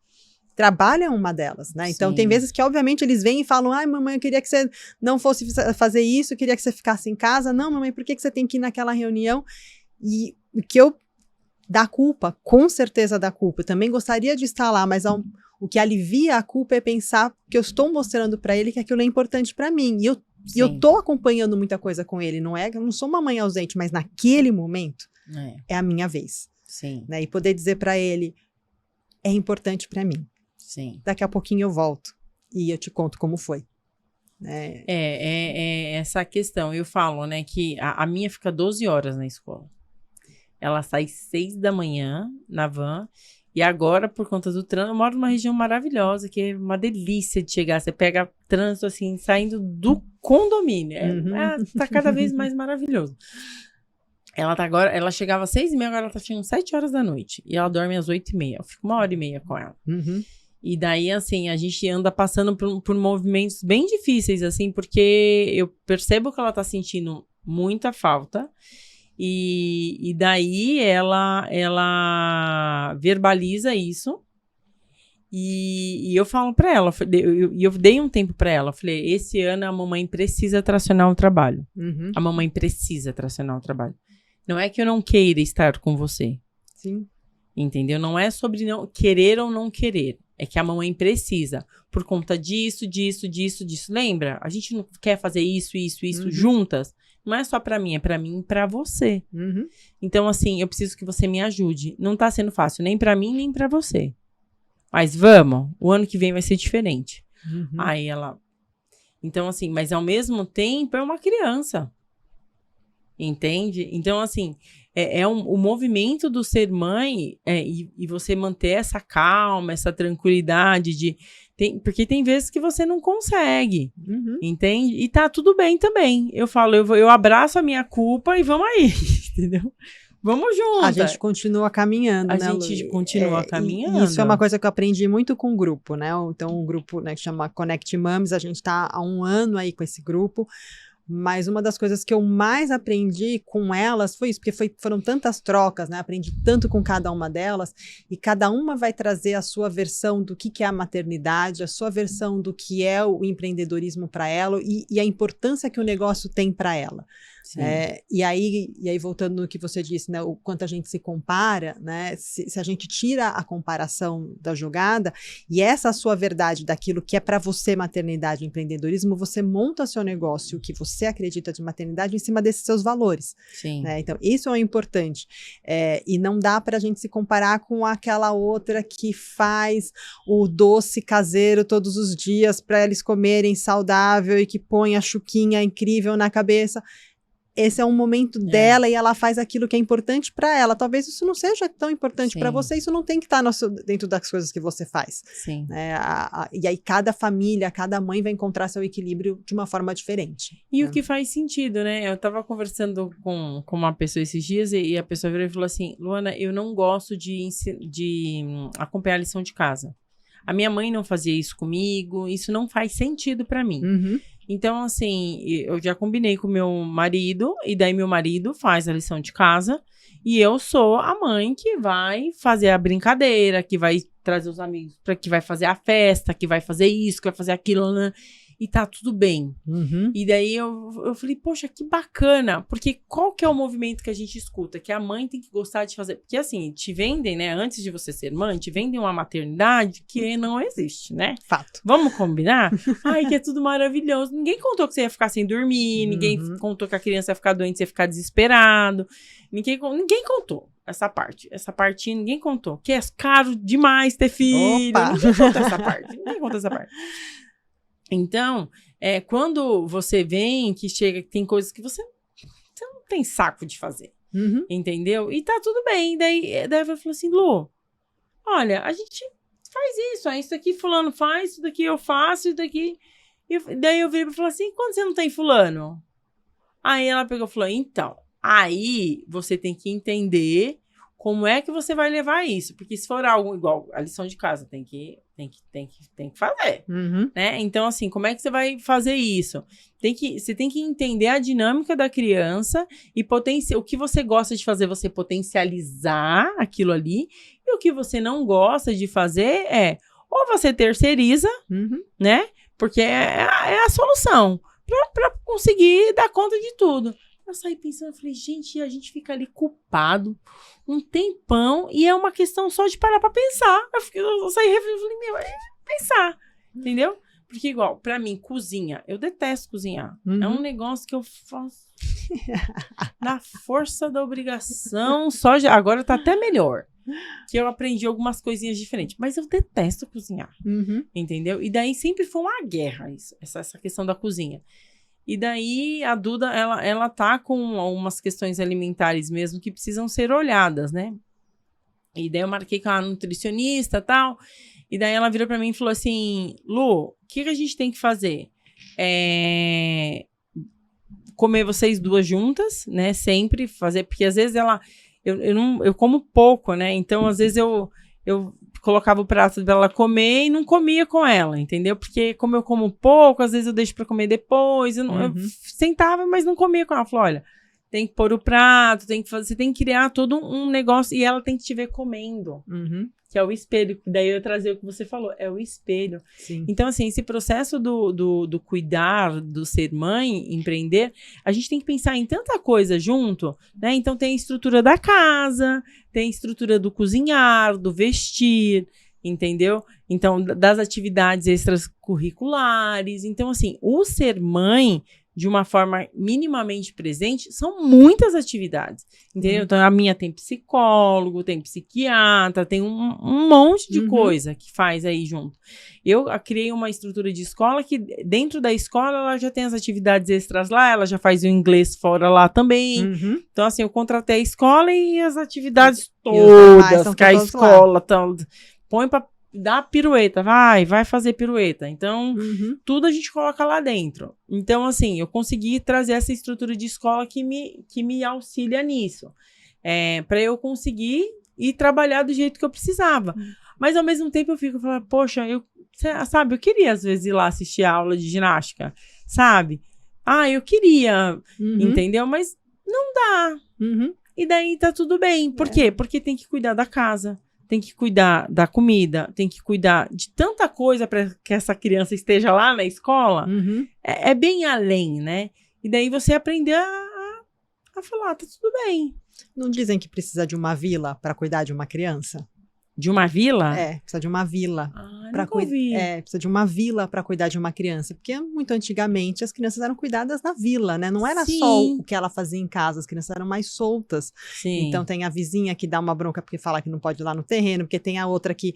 Trabalho é uma delas, né? Então, tem vezes que, obviamente, eles vêm e falam, ai, mamãe, eu queria que você não fosse fazer isso, eu queria que você ficasse em casa. Não, mamãe, por que você tem que ir naquela reunião? E que eu dá culpa, com certeza dá culpa. Eu também gostaria de estar lá, mas o que alivia a culpa é pensar que eu estou mostrando para ele que aquilo é importante para mim. E eu tô acompanhando muita coisa com ele, não é? Eu não sou uma mãe ausente, mas naquele momento é a minha vez. Né? E poder dizer para ele, é importante para mim. Daqui a pouquinho eu volto e eu te conto como foi. Essa questão. Eu falo, né, que a minha fica 12 horas na escola. Ela sai 6 da manhã na van. E agora, por conta do trânsito, eu moro numa região maravilhosa, que é uma delícia de chegar. Você pega trânsito, assim, saindo do condomínio. Tá cada vez mais maravilhoso. Ela chegava às 6h30, agora ela tá chegando às 7 horas da noite. E ela dorme às 8h30. Eu fico 1h30 com ela. E daí, assim, a gente anda passando por movimentos bem difíceis, assim, porque eu percebo que ela tá sentindo muita falta. E daí ela verbaliza isso. E eu falo pra ela, eu dei um tempo pra ela. Eu falei, esse ano a mamãe precisa tracionar o trabalho. A mamãe precisa tracionar o trabalho. Não é que eu não queira estar com você. Entendeu? Não é sobre não querer ou não querer. É que a mamãe precisa, por conta disso. Lembra? A gente não quer fazer isso juntas. Não é só pra mim, é pra mim e pra você. Então, assim, eu preciso que você me ajude. Não tá sendo fácil, nem pra mim, nem pra você. Mas vamos, o ano que vem vai ser diferente. Aí ela... Então, assim, mas ao mesmo tempo é uma criança. Entende? Então, assim... o movimento do ser mãe e você manter essa calma, essa tranquilidade porque tem vezes que você não consegue, entende? E tá tudo bem também. Eu falo, eu abraço a minha culpa e vamos aí, entendeu? Vamos junto. A gente continua caminhando, né, Lu? A gente continua caminhando. E isso é uma coisa que eu aprendi muito com o grupo, né? Então, um grupo, né, que chama Connect Moms, a gente tá há 1 ano aí com esse grupo. Mas uma das coisas que eu mais aprendi com elas foi isso, porque foram tantas trocas, né? Aprendi tanto com cada uma delas, e cada uma vai trazer a sua versão do que é a maternidade, a sua versão do que é o empreendedorismo para ela e a importância que o negócio tem para ela. E aí, voltando no que você disse, né, o quanto a gente se compara, né, se a gente tira a comparação da jogada, e essa é a sua verdade daquilo que é para você maternidade e empreendedorismo, você monta seu negócio, o que você acredita de maternidade, em cima desses seus valores. Né? Então, isso é o importante. E não dá para a gente se comparar com aquela outra que faz o doce caseiro todos os dias para eles comerem saudável e que põe a chuquinha incrível na cabeça. esse é um momento dela e ela faz aquilo que é importante para ela. Talvez isso não seja tão importante para você, isso não tem que estar dentro das coisas que você faz. Sim. E aí cada família, cada mãe vai encontrar seu equilíbrio de uma forma diferente. E o que faz sentido, né? Eu tava conversando com uma pessoa esses dias e a pessoa virou e falou assim, Luana, eu não gosto de acompanhar a lição de casa. A minha mãe não fazia isso comigo, isso não faz sentido para mim. Uhum. Então, assim, eu já combinei com meu marido, e daí meu marido faz a lição de casa, e eu sou a mãe que vai fazer a brincadeira, que vai trazer os amigos, que vai fazer a festa, que vai fazer isso, que vai fazer aquilo, né? E tá tudo bem. Uhum. E daí eu falei, poxa, que bacana, porque qual que é o movimento que a gente escuta? Que a mãe tem que gostar de fazer, porque assim, te vendem, né, antes de você ser mãe, te vendem uma maternidade que não existe, né? Fato. Vamos combinar? Ai, que é tudo maravilhoso. Ninguém contou que você ia ficar sem dormir, ninguém contou que a criança ia ficar doente, você ia ficar desesperado. Ninguém contou essa parte. Essa parte ninguém contou. Que é caro demais ter filho. Opa. Ninguém contou essa parte. Ninguém contou essa parte. Então, quando você vem, que chega, que tem coisas que você não tem saco de fazer, entendeu? E tá tudo bem. Daí ela falou assim, Lu, olha, a gente faz isso aqui fulano faz, isso daqui eu faço, isso daqui... Daí eu virei e falei assim, quando você não tem fulano? Aí ela pegou e falou, então, aí você tem que entender como é que você vai levar isso, porque se for algo igual a lição de casa, tem que fazer, né? Então, assim, como é que você vai fazer isso? Você tem que entender a dinâmica da criança e o que você gosta de fazer, você potencializar aquilo ali, e o que você não gosta de fazer ou você terceiriza, né? Porque é a solução para conseguir dar conta de tudo. Eu saí pensando, eu falei, gente, a gente fica ali culpado um tempão e é uma questão só de parar pra pensar. Eu saí refletindo, falei, meu, pensar, entendeu? Porque igual, pra mim, cozinha, eu detesto cozinhar. É um negócio que eu faço na força da obrigação, agora tá até melhor. Que eu aprendi algumas coisinhas diferentes, mas eu detesto cozinhar, entendeu? E daí sempre foi uma guerra essa questão da cozinha. E daí a Duda, ela tá com algumas questões alimentares mesmo que precisam ser olhadas, né? E daí eu marquei com a nutricionista e tal. E daí ela virou pra mim e falou assim, Lu, o que a gente tem que fazer? Comer vocês duas juntas, né? Sempre fazer, porque às vezes eu como pouco, né? Então às vezes eu colocava o prato dela comer e não comia com ela, entendeu? Porque como eu como pouco, às vezes eu deixo pra comer depois, eu sentava, mas não comia com ela. Ela falou, olha, tem que pôr o prato, você tem que criar todo um negócio, e ela tem que te ver comendo, que é o espelho, daí eu trazer o que você falou, é o espelho. Sim. Então, assim, esse processo do cuidar, do ser mãe, empreender, a gente tem que pensar em tanta coisa junto, né? Então, tem a estrutura da casa, tem a estrutura do cozinhar, do vestir, entendeu? Então, das atividades extracurriculares. Então, assim, o ser mãe, de uma forma minimamente presente, são muitas atividades, entendeu? Então, a minha tem psicólogo, tem psiquiatra, tem um monte de coisa que faz aí junto. Eu criei uma estrutura de escola que, dentro da escola, ela já tem as atividades extras lá, ela já faz o inglês fora lá também. Então, assim, eu contratei a escola e as atividades todas que a escola põe pra dar pirueta, vai fazer pirueta. Então, tudo a gente coloca lá dentro. Então, assim, eu consegui trazer essa estrutura de escola que me auxilia nisso. Para eu conseguir ir trabalhar do jeito que eu precisava. Mas, ao mesmo tempo, eu fico falando, poxa, eu queria, às vezes, ir lá assistir a aula de ginástica, sabe? Eu queria, entendeu? Mas não dá. E daí tá tudo bem. Por quê? Porque tem que cuidar da casa. Tem que cuidar da comida, tem que cuidar de tanta coisa para que essa criança esteja lá na escola. É bem além, né? E daí você aprender a falar, tá tudo bem. Não dizem que precisa de uma vila para cuidar de uma criança? De uma vila? Precisa de uma vila. Precisa de uma vila para cuidar de uma criança. Porque muito antigamente as crianças eram cuidadas na vila, né? Não era só o que ela fazia em casa, as crianças eram mais soltas. Sim. Então tem a vizinha que dá uma bronca porque fala que não pode ir lá no terreno, porque tem a outra que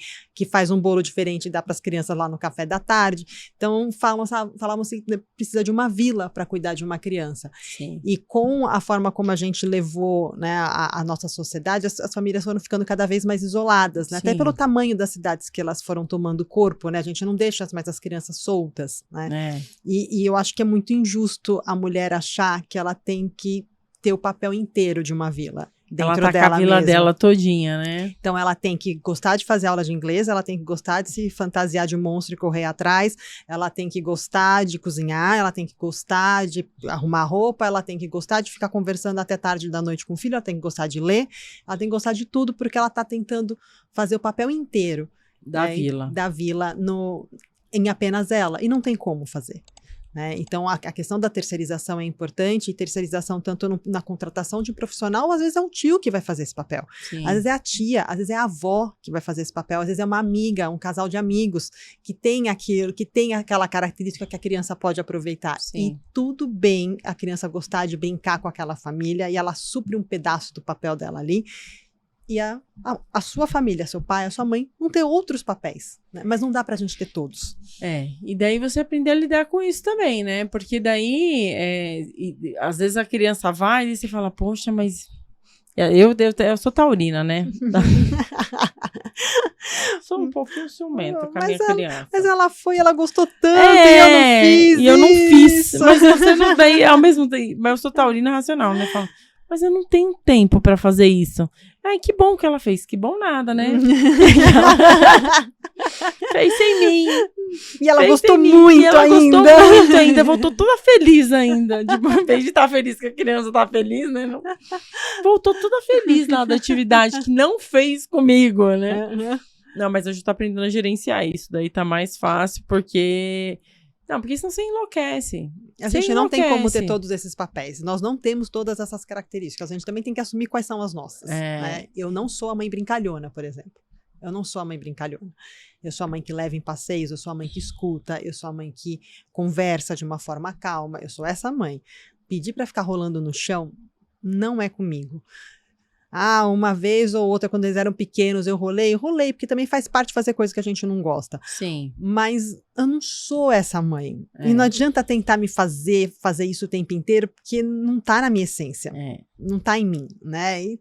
faz um bolo diferente e dá para as crianças lá no café da tarde. Então falavam assim, precisa de uma vila para cuidar de uma criança. Sim. E com a forma como a gente levou, né, a nossa sociedade, as famílias foram ficando cada vez mais isoladas. Né? Até pelo tamanho das cidades que elas foram tomando corpo, né? A gente não deixa mais as crianças soltas, né? E eu acho que é muito injusto a mulher achar que ela tem que ter o papel inteiro de uma vila. Dentro ela tá dela com a vila mesma. dela todinha, né? Então ela tem que gostar de fazer aula de inglês, ela tem que gostar de se fantasiar de monstro e correr atrás, ela tem que gostar de cozinhar, ela tem que gostar de arrumar roupa, ela tem que gostar de ficar conversando até tarde da noite com o filho, ela tem que gostar de ler, ela tem que gostar de tudo, porque ela está tentando fazer o papel inteiro da vila em apenas ela, e não tem como fazer. Né? Então, a questão da terceirização é importante, e terceirização tanto na contratação de profissional, às vezes é um tio que vai fazer esse papel, Sim. Às vezes é a tia, às vezes é a avó que vai fazer esse papel, às vezes é uma amiga, um casal de amigos que tem aquilo, que tem aquela característica que a criança pode aproveitar. Sim. E tudo bem a criança gostar de brincar com aquela família, e ela supre um pedaço do papel dela ali. E a sua família, seu pai, a sua mãe, vão ter outros papéis, né? Mas não dá pra gente ter todos. E daí você aprender a lidar com isso também, né? Porque daí, às vezes a criança vai e você fala, poxa, mas eu sou taurina, né? Sou um pouquinho ciumenta com a minha criança. Mas ela gostou tanto e eu não fiz. E eu não fiz. Mas você não daí, ao mesmo tempo, mas eu sou taurina racional, né? Falo, mas eu não tenho tempo pra fazer isso. Ai, que bom que ela fez. Que bom nada, né? Fez sem mim. E ela gostou muito ainda. Voltou toda feliz ainda. Em vez de estar feliz que a criança tá feliz, né? Não. Voltou toda feliz lá da atividade que não fez comigo, né? Não, mas eu já tô aprendendo a gerenciar isso. Daí tá mais fácil, porque... Não, porque senão você enlouquece. A gente não tem como ter todos esses papéis. Nós não temos todas essas características. A gente também tem que assumir quais são as nossas. Né? Eu não sou a mãe brincalhona, por exemplo. Eu não sou a mãe brincalhona. Eu sou a mãe que leva em passeios, eu sou a mãe que escuta, eu sou a mãe que conversa de uma forma calma. Eu sou essa mãe. Pedir para ficar rolando no chão não é comigo. Uma vez ou outra, quando eles eram pequenos, eu rolei, porque também faz parte de fazer coisas que a gente não gosta. Sim. Mas eu não sou essa mãe. E não adianta tentar me fazer isso o tempo inteiro, porque não tá na minha essência. Não tá em mim, né? E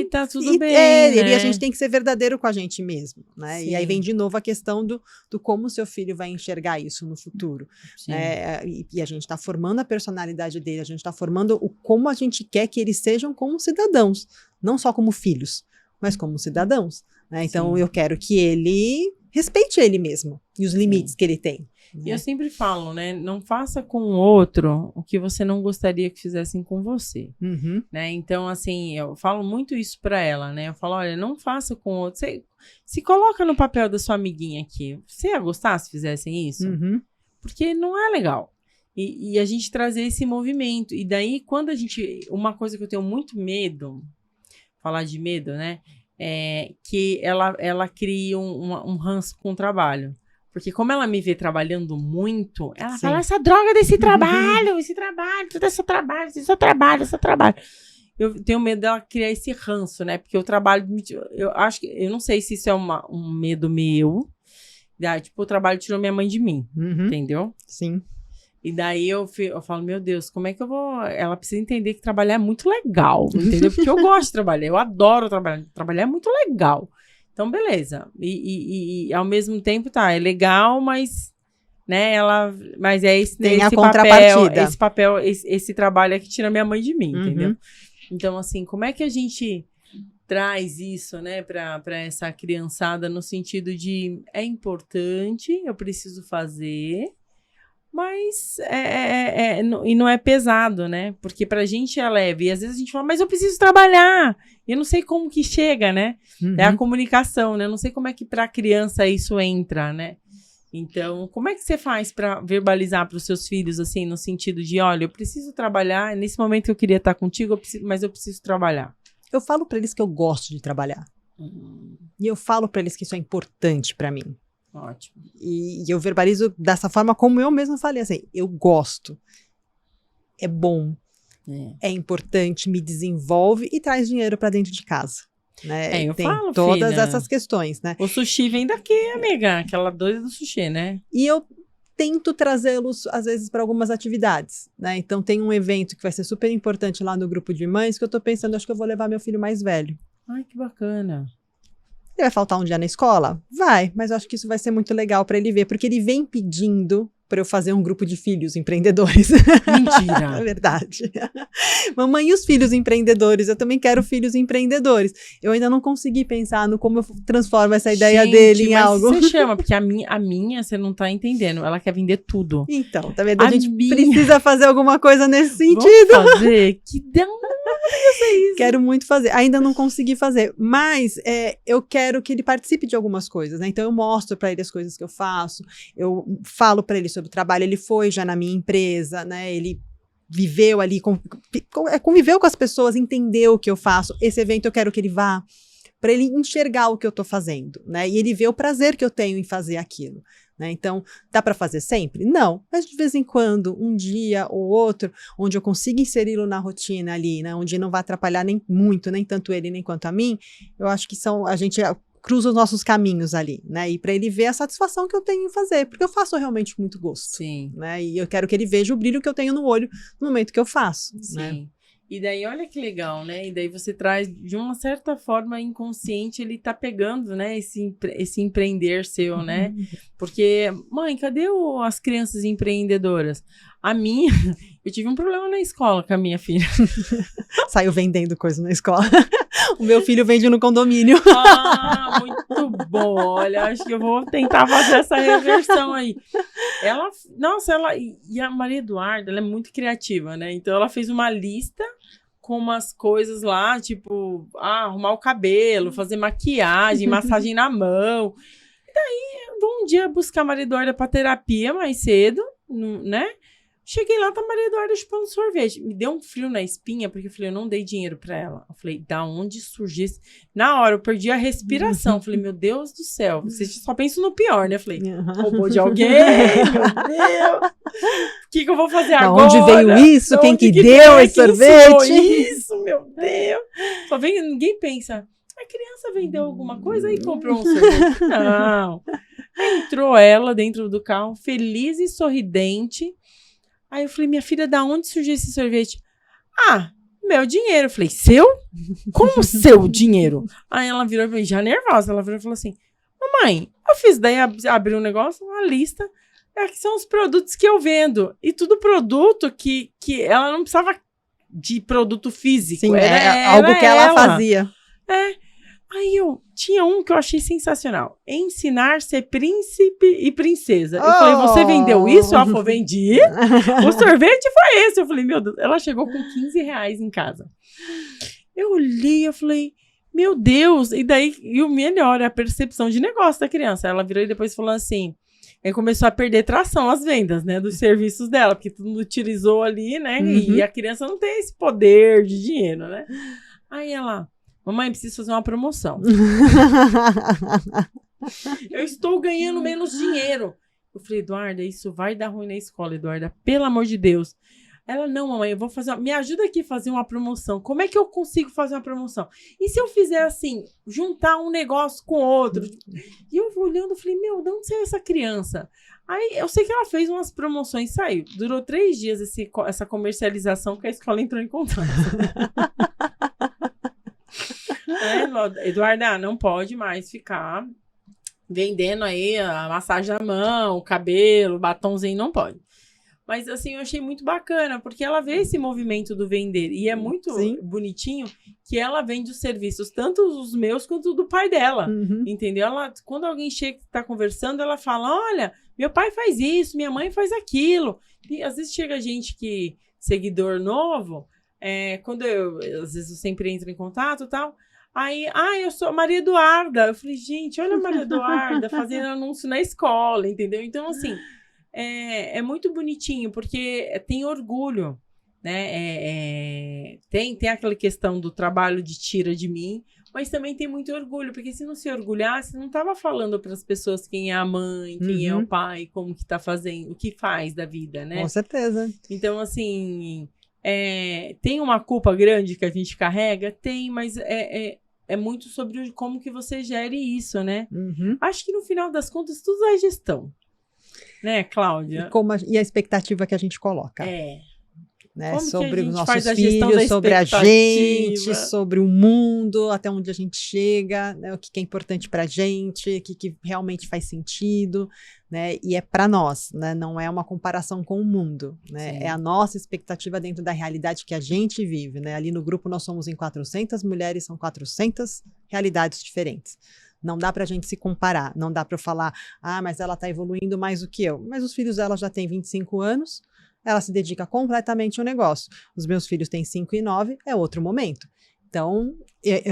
tá tudo bem, né? né? E a gente tem que ser verdadeiro com a gente mesmo, né? Sim. E aí vem de novo a questão do como o seu filho vai enxergar isso no futuro. E a gente tá formando a personalidade dele, a gente tá formando como a gente quer que eles sejam como cidadãos. Não só como filhos, mas como cidadãos. Né? Então, eu quero que ele respeite ele mesmo e os limites que ele tem. Né? E eu sempre falo, né? Não faça com o outro o que você não gostaria que fizessem com você. Uhum. Né? Então, assim, eu falo muito isso pra ela, né? Eu falo, olha, não faça com o outro. Você se coloca no papel da sua amiguinha aqui. Você ia gostar se fizessem isso? Uhum. Porque não é legal. E a gente trazer esse movimento. E daí, quando a gente... Uma coisa que eu tenho muito medo... Falar de medo, né? Que ela cria um ranço com o trabalho. Porque como ela me vê trabalhando muito, ela fala, essa droga desse trabalho, tudo é só trabalho. Eu tenho medo dela criar esse ranço, né? Porque o trabalho, eu não sei se isso é um medo meu. Tipo, o trabalho tirou minha mãe de mim, entendeu? Sim. E daí eu falo, meu Deus, como é que eu vou... Ela precisa entender que trabalhar é muito legal, entendeu? Porque eu gosto de trabalhar, eu adoro trabalhar. Trabalhar é muito legal. Então, beleza. E ao mesmo tempo, é legal, mas... Né, mas é esse papel, esse trabalho é que tira minha mãe de mim, entendeu? Então, assim, como é que a gente traz isso, né, pra essa criançada no sentido de é importante, eu preciso fazer... Mas e não é pesado, né? Porque pra gente é leve. E às vezes a gente fala, mas eu preciso trabalhar. E eu não sei como que chega, né? É a comunicação, né? Eu não sei como é que pra criança isso entra, né? Então, como é que você faz pra verbalizar pros seus filhos, assim, no sentido de, olha, eu preciso trabalhar. Nesse momento eu queria estar contigo, mas eu preciso trabalhar. Eu falo pra eles que eu gosto de trabalhar. E eu falo para eles que isso é importante para mim. Ótimo. E eu verbalizo dessa forma como eu mesma falei, assim, eu gosto, é bom, é importante, me desenvolve e traz dinheiro para dentro de casa. Né? Eu tem falo, todas filha, essas questões, né? O sushi vem daqui, amiga, aquela doida do sushi, né? E eu tento trazê-los, às vezes, para algumas atividades, né? Então, tem um evento que vai ser super importante lá no grupo de mães, que eu tô pensando, acho que eu vou levar meu filho mais velho. Ai, que bacana. Ele vai faltar um dia na escola? Vai, mas eu acho que isso vai ser muito legal para ele ver, porque ele vem pedindo para eu fazer um grupo de filhos empreendedores. Mentira! É verdade. Mamãe, e os filhos empreendedores? Eu também quero filhos empreendedores. Eu ainda não consegui pensar no como eu transformo essa ideia dele em algo. Você chama, porque a minha, você não tá entendendo. Ela quer vender tudo. Então, tá vendo? A gente precisa fazer alguma coisa nesse sentido. Vamos fazer? Que isso. Quero muito fazer. Ainda não consegui fazer, mas eu quero que ele participe de algumas coisas, né? Então eu mostro para ele as coisas que eu faço, eu falo para ele sobre o trabalho, ele foi já na minha empresa, né? Ele viveu ali, conviveu com as pessoas, entendeu o que eu faço. Esse evento eu quero que ele vá, para ele enxergar o que eu tô fazendo, né? E ele vê o prazer que eu tenho em fazer aquilo. Né? Então, dá para fazer sempre? Não, mas de vez em quando, um dia ou outro, onde eu consiga inseri-lo na rotina ali, né? Onde não vai atrapalhar nem muito, nem tanto ele, nem quanto a mim, eu acho que a gente cruza os nossos caminhos ali, né? E para ele ver a satisfação que eu tenho em fazer, porque eu faço realmente com muito gosto. Sim. Né? E eu quero que ele veja o brilho que eu tenho no olho no momento que eu faço. Sim. Né? E daí, olha que legal, né? E daí você traz, de uma certa forma, inconsciente, ele tá pegando, né? Esse empreender seu, né? Porque, mãe, cadê as crianças empreendedoras? A minha, eu tive um problema na escola com a minha filha. Saiu vendendo coisa na escola. O meu filho vende no condomínio. Ah, muito bom. Olha, acho que eu vou tentar fazer essa reversão aí. E a Maria Eduarda, ela é muito criativa, né? Então, ela fez uma lista com umas coisas lá, tipo, arrumar o cabelo, fazer maquiagem, massagem na mão. E daí, eu vou um dia buscar a Maria Eduarda pra terapia mais cedo, né? Cheguei lá, tá a Maria Eduarda chupando sorvete. Me deu um frio na espinha, porque eu falei, eu não dei dinheiro pra ela. Eu falei, da onde surgiu isso? Na hora, eu perdi a respiração. Eu falei, meu Deus do céu. Você só pensa no pior, né? Eu falei, roubou de alguém, meu Deus. O que eu vou fazer agora? Onde veio isso? Quem que deu esse sorvete? Isso, meu Deus. Só vem, ninguém pensa, a criança vendeu alguma coisa e comprou um sorvete. Não. Entrou ela dentro do carro, feliz e sorridente. Aí eu falei, minha filha, da onde surgiu esse sorvete? Meu dinheiro. Eu falei, seu? Como seu dinheiro? Aí ela virou, já nervosa, ela virou e falou assim, mamãe, eu fiz, daí abriu um negócio, uma lista, aqui são os produtos que eu vendo. E tudo produto que ela não precisava de produto físico. Sim, era algo que ela fazia. Aí tinha um que eu achei sensacional. Ensinar a ser príncipe e princesa. Eu falei, você vendeu isso? Ela falou, vendi. O sorvete foi esse. Eu falei, meu Deus. Ela chegou com R$15 em casa. Eu olhei, eu falei, meu Deus. E daí, e o melhor, é a percepção de negócio da criança. Ela virou e depois falou assim, aí começou a perder tração as vendas, né, dos serviços dela, porque todo mundo utilizou ali, né, e a criança não tem esse poder de dinheiro, né. Aí ela... Mamãe, preciso fazer uma promoção. Eu estou ganhando menos dinheiro. Eu falei, Eduarda, isso vai dar ruim na escola, Eduarda. Pelo amor de Deus. Ela, não, mamãe, eu vou fazer... Me ajuda aqui a fazer uma promoção. Como é que eu consigo fazer uma promoção? E se eu fizer assim, juntar um negócio com outro? E eu olhando, eu falei, meu, de onde saiu essa criança? Aí, eu sei que ela fez umas promoções, saiu. Durou 3 dias essa comercialização, que a escola entrou em contato. Eduarda, não pode mais ficar vendendo aí a massagem na mão, o cabelo, o batonzinho, não pode. Mas assim, eu achei muito bacana, porque ela vê esse movimento do vender, e é muito bonitinho que ela vende os serviços, tanto os meus quanto do pai dela, entendeu? Quando alguém chega e tá conversando, ela fala, olha, meu pai faz isso, minha mãe faz aquilo. E às vezes chega gente seguidor novo, às vezes eu sempre entro em contato e tal, aí, eu sou a Maria Eduarda. Eu falei, gente, olha a Maria Eduarda fazendo anúncio na escola, entendeu? Então, assim, é muito bonitinho, porque tem orgulho, né? Tem aquela questão do trabalho de tira de mim, mas também tem muito orgulho, porque se não se orgulhasse, não tava falando para as pessoas quem é a mãe, quem é o pai, como que tá fazendo, o que faz da vida, né? Com certeza. Então, assim, tem uma culpa grande que a gente carrega? Tem, mas é muito sobre como que você gere isso, né? Acho que no final das contas, tudo é gestão. Né, Cláudia? E a expectativa que a gente coloca. Né, sobre os nossos filhos, sobre a gente, sobre o mundo, até onde a gente chega, né, o que é importante para a gente, o que realmente faz sentido, né, e é para nós, né, não é uma comparação com o mundo, né, é a nossa expectativa dentro da realidade que a gente vive, né, ali no grupo nós somos em 400 mulheres, são 400 realidades diferentes. Não dá para a gente se comparar, não dá para eu falar, mas ela está evoluindo mais do que eu, mas os filhos dela já têm 25 anos, ela se dedica completamente ao negócio. Os meus filhos têm 5 e 9, é outro momento. Então,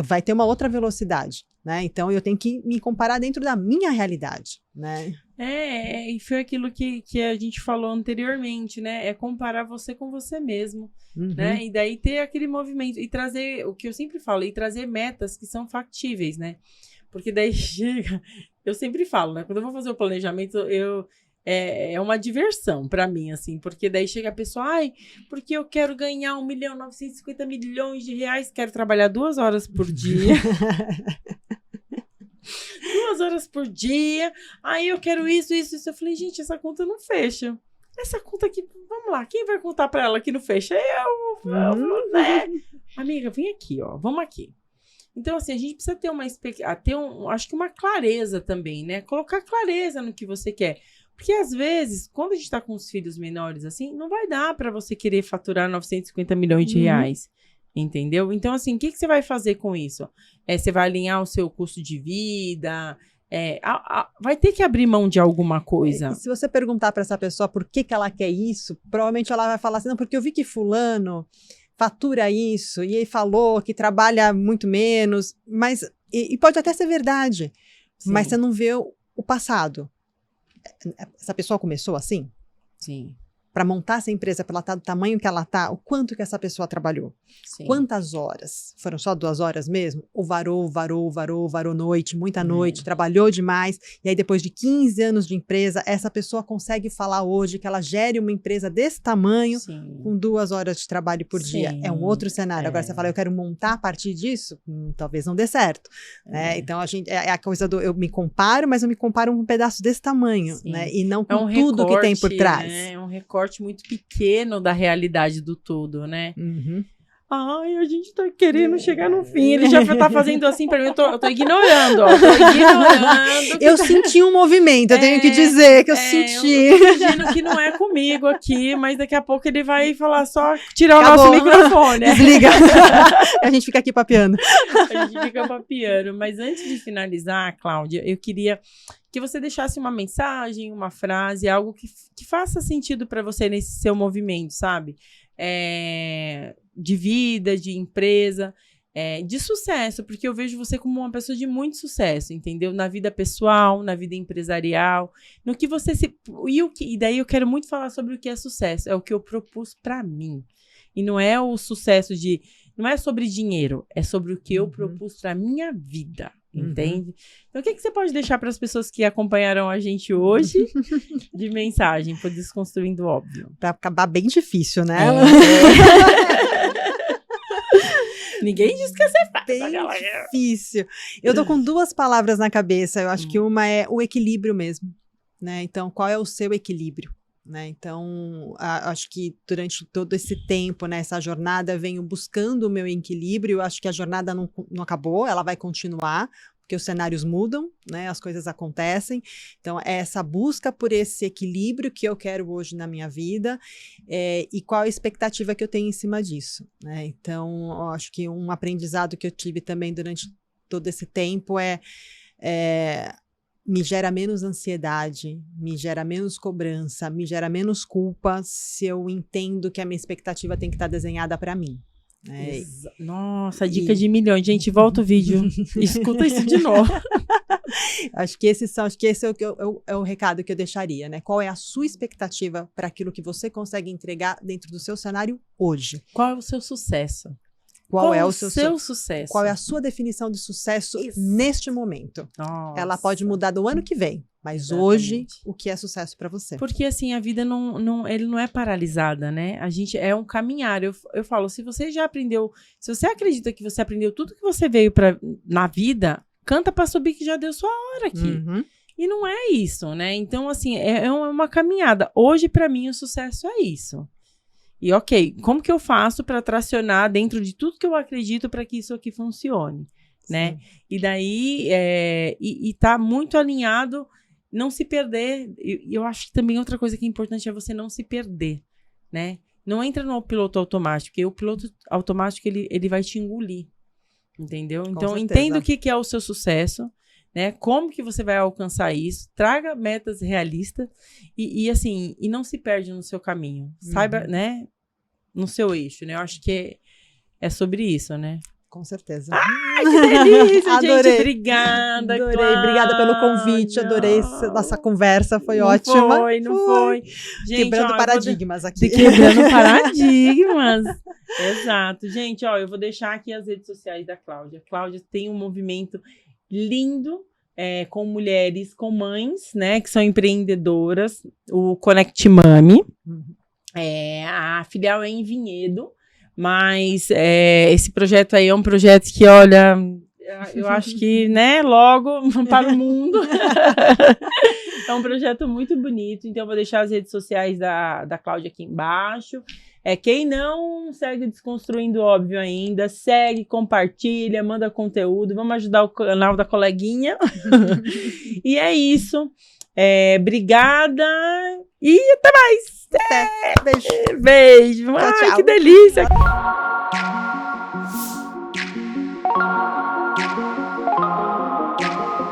vai ter uma outra velocidade, né? Então, eu tenho que me comparar dentro da minha realidade, né? E foi aquilo que a gente falou anteriormente, né? É comparar você com você mesmo, né? E daí ter aquele movimento e trazer, o que eu sempre falo, e trazer metas que são factíveis, né? Porque daí chega, eu sempre falo, né? Quando eu vou fazer o planejamento, é uma diversão pra mim, assim, porque daí chega a pessoa, porque eu quero ganhar 1.950.000.000 de reais, quero trabalhar 2 horas por dia. 2 horas por dia, aí eu quero isso. Eu falei, gente, essa conta não fecha. Essa conta aqui, vamos lá, quem vai contar pra ela que não fecha? Eu, né? Amiga, vem aqui, ó, vamos aqui. Então, assim, a gente precisa ter acho que uma clareza também, né? Colocar clareza no que você quer. Porque, às vezes, quando a gente tá com os filhos menores, assim, não vai dar para você querer faturar 950 milhões de reais, entendeu? Então, assim, o que você vai fazer com isso? Você vai alinhar o seu custo de vida? Vai ter que abrir mão de alguma coisa. Se você perguntar para essa pessoa por que ela quer isso, provavelmente ela vai falar assim, não, porque eu vi que fulano fatura isso, e ele falou que trabalha muito menos, mas, e pode até ser verdade, mas você não vê o passado. Essa pessoa começou assim? Sim. Para montar essa empresa, para ela estar do tamanho que ela está, o quanto que essa pessoa trabalhou? Sim. Quantas horas? Foram só 2 horas mesmo? Ou varou noite, muita noite, trabalhou demais, e aí depois de 15 anos de empresa, essa pessoa consegue falar hoje que ela gere uma empresa desse tamanho, com 2 horas de trabalho por dia. É um outro cenário. Agora você fala, eu quero montar a partir disso? Talvez não dê certo. Né? Então, a gente, é a coisa do, eu me comparo, mas eu me comparo com um pedaço desse tamanho, né? E não com tudo que tem por trás. É um recorte muito pequeno da realidade do todo, né? A gente tá querendo chegar no fim. Ele já tá fazendo assim pra mim. Eu tô ignorando, ó. Eu senti um movimento, eu tenho que dizer que eu senti. Eu tô fingindo que não é comigo aqui, mas daqui a pouco ele vai falar só tirar o nosso microfone. Desliga. A gente fica aqui papeando. A gente fica papeando. Mas antes de finalizar, Cláudia, eu queria que você deixasse uma mensagem, uma frase, algo que faça sentido para você nesse seu movimento, sabe? De vida, de empresa, de sucesso, porque eu vejo você como uma pessoa de muito sucesso, entendeu? Na vida pessoal, na vida empresarial, no que você e daí eu quero muito falar sobre o que é sucesso, é o que eu propus para mim. E não é o sucesso não é sobre dinheiro, é sobre o que eu propus para minha vida. Entende? Então, o que você pode deixar para as pessoas que acompanharam a gente hoje de mensagem para Desconstruindo o Óbvio? Para acabar bem difícil, né? Ninguém disse que ia ser fácil. Bem difícil. Eu tô com 2 palavras na cabeça. Eu acho que uma é o equilíbrio mesmo, né? Então, qual é o seu equilíbrio? Né? Então, acho que durante todo esse tempo, né, essa jornada, venho buscando o meu equilíbrio. Acho que a jornada não acabou, ela vai continuar, porque os cenários mudam, né, as coisas acontecem. Então, é essa busca por esse equilíbrio que eu quero hoje na minha vida, e qual a expectativa que eu tenho em cima disso. Né? Então, acho que um aprendizado que eu tive também durante todo esse tempo me gera menos ansiedade, me gera menos cobrança, me gera menos culpa se eu entendo que a minha expectativa tem que estar desenhada para mim. Nossa, dica de milhões. Gente, volta o vídeo. Escuta isso de novo. Acho que esse é o recado que eu deixaria, né? Qual é a sua expectativa para aquilo que você consegue entregar dentro do seu cenário hoje? Qual é o seu sucesso? qual é o seu sucesso? Qual é a sua definição de sucesso Isso. neste momento? Nossa. Ela pode mudar do ano que vem, mas Exatamente. hoje, o que é sucesso para você? Porque assim, a vida ele não é paralisada, né? A gente é um caminhar. Eu falo, se você já aprendeu, se você acredita que você aprendeu tudo que você veio na vida, canta pra subir que já deu sua hora aqui. Uhum. E não é isso, né? Então, assim, é uma caminhada. Hoje, pra mim, o sucesso é isso. E, ok, como que eu faço para tracionar dentro de tudo que eu acredito para que isso aqui funcione, né? E daí, e tá muito alinhado, não se perder. Eu acho que também outra coisa que é importante é você não se perder, né? Não entra no piloto automático, porque o piloto automático, ele vai te engolir, entendeu? Então, entenda o que é o seu sucesso, né? Como que você vai alcançar isso? Traga metas realistas e assim, e não se perde no seu caminho. Saiba, né? No seu eixo, né? Eu acho que é sobre isso, né? Com certeza. Ai, que delícia, Adorei. gente. Obrigada, Adorei. Cláudia. Obrigada pelo convite. Adorei nossa conversa. Foi ótima. Não foi. Gente, quebrando paradigmas aqui. Quebrando paradigmas. Exato. Gente, ó, eu vou deixar aqui as redes sociais da Cláudia. Cláudia tem um movimento lindo com mulheres, com mães, né, que são empreendedoras, o Connect Mami. A filial é em Vinhedo, mas esse projeto aí é um projeto que, olha, eu acho que, né, logo para o mundo. É um projeto muito bonito, então eu vou deixar as redes sociais da Cláudia aqui embaixo. Quem não segue Desconstruindo Óbvio ainda, segue, compartilha, manda conteúdo, vamos ajudar o canal da coleguinha. E é isso. Obrigada e até mais. Beijo. Beijo. Tchau, tchau. Que delícia.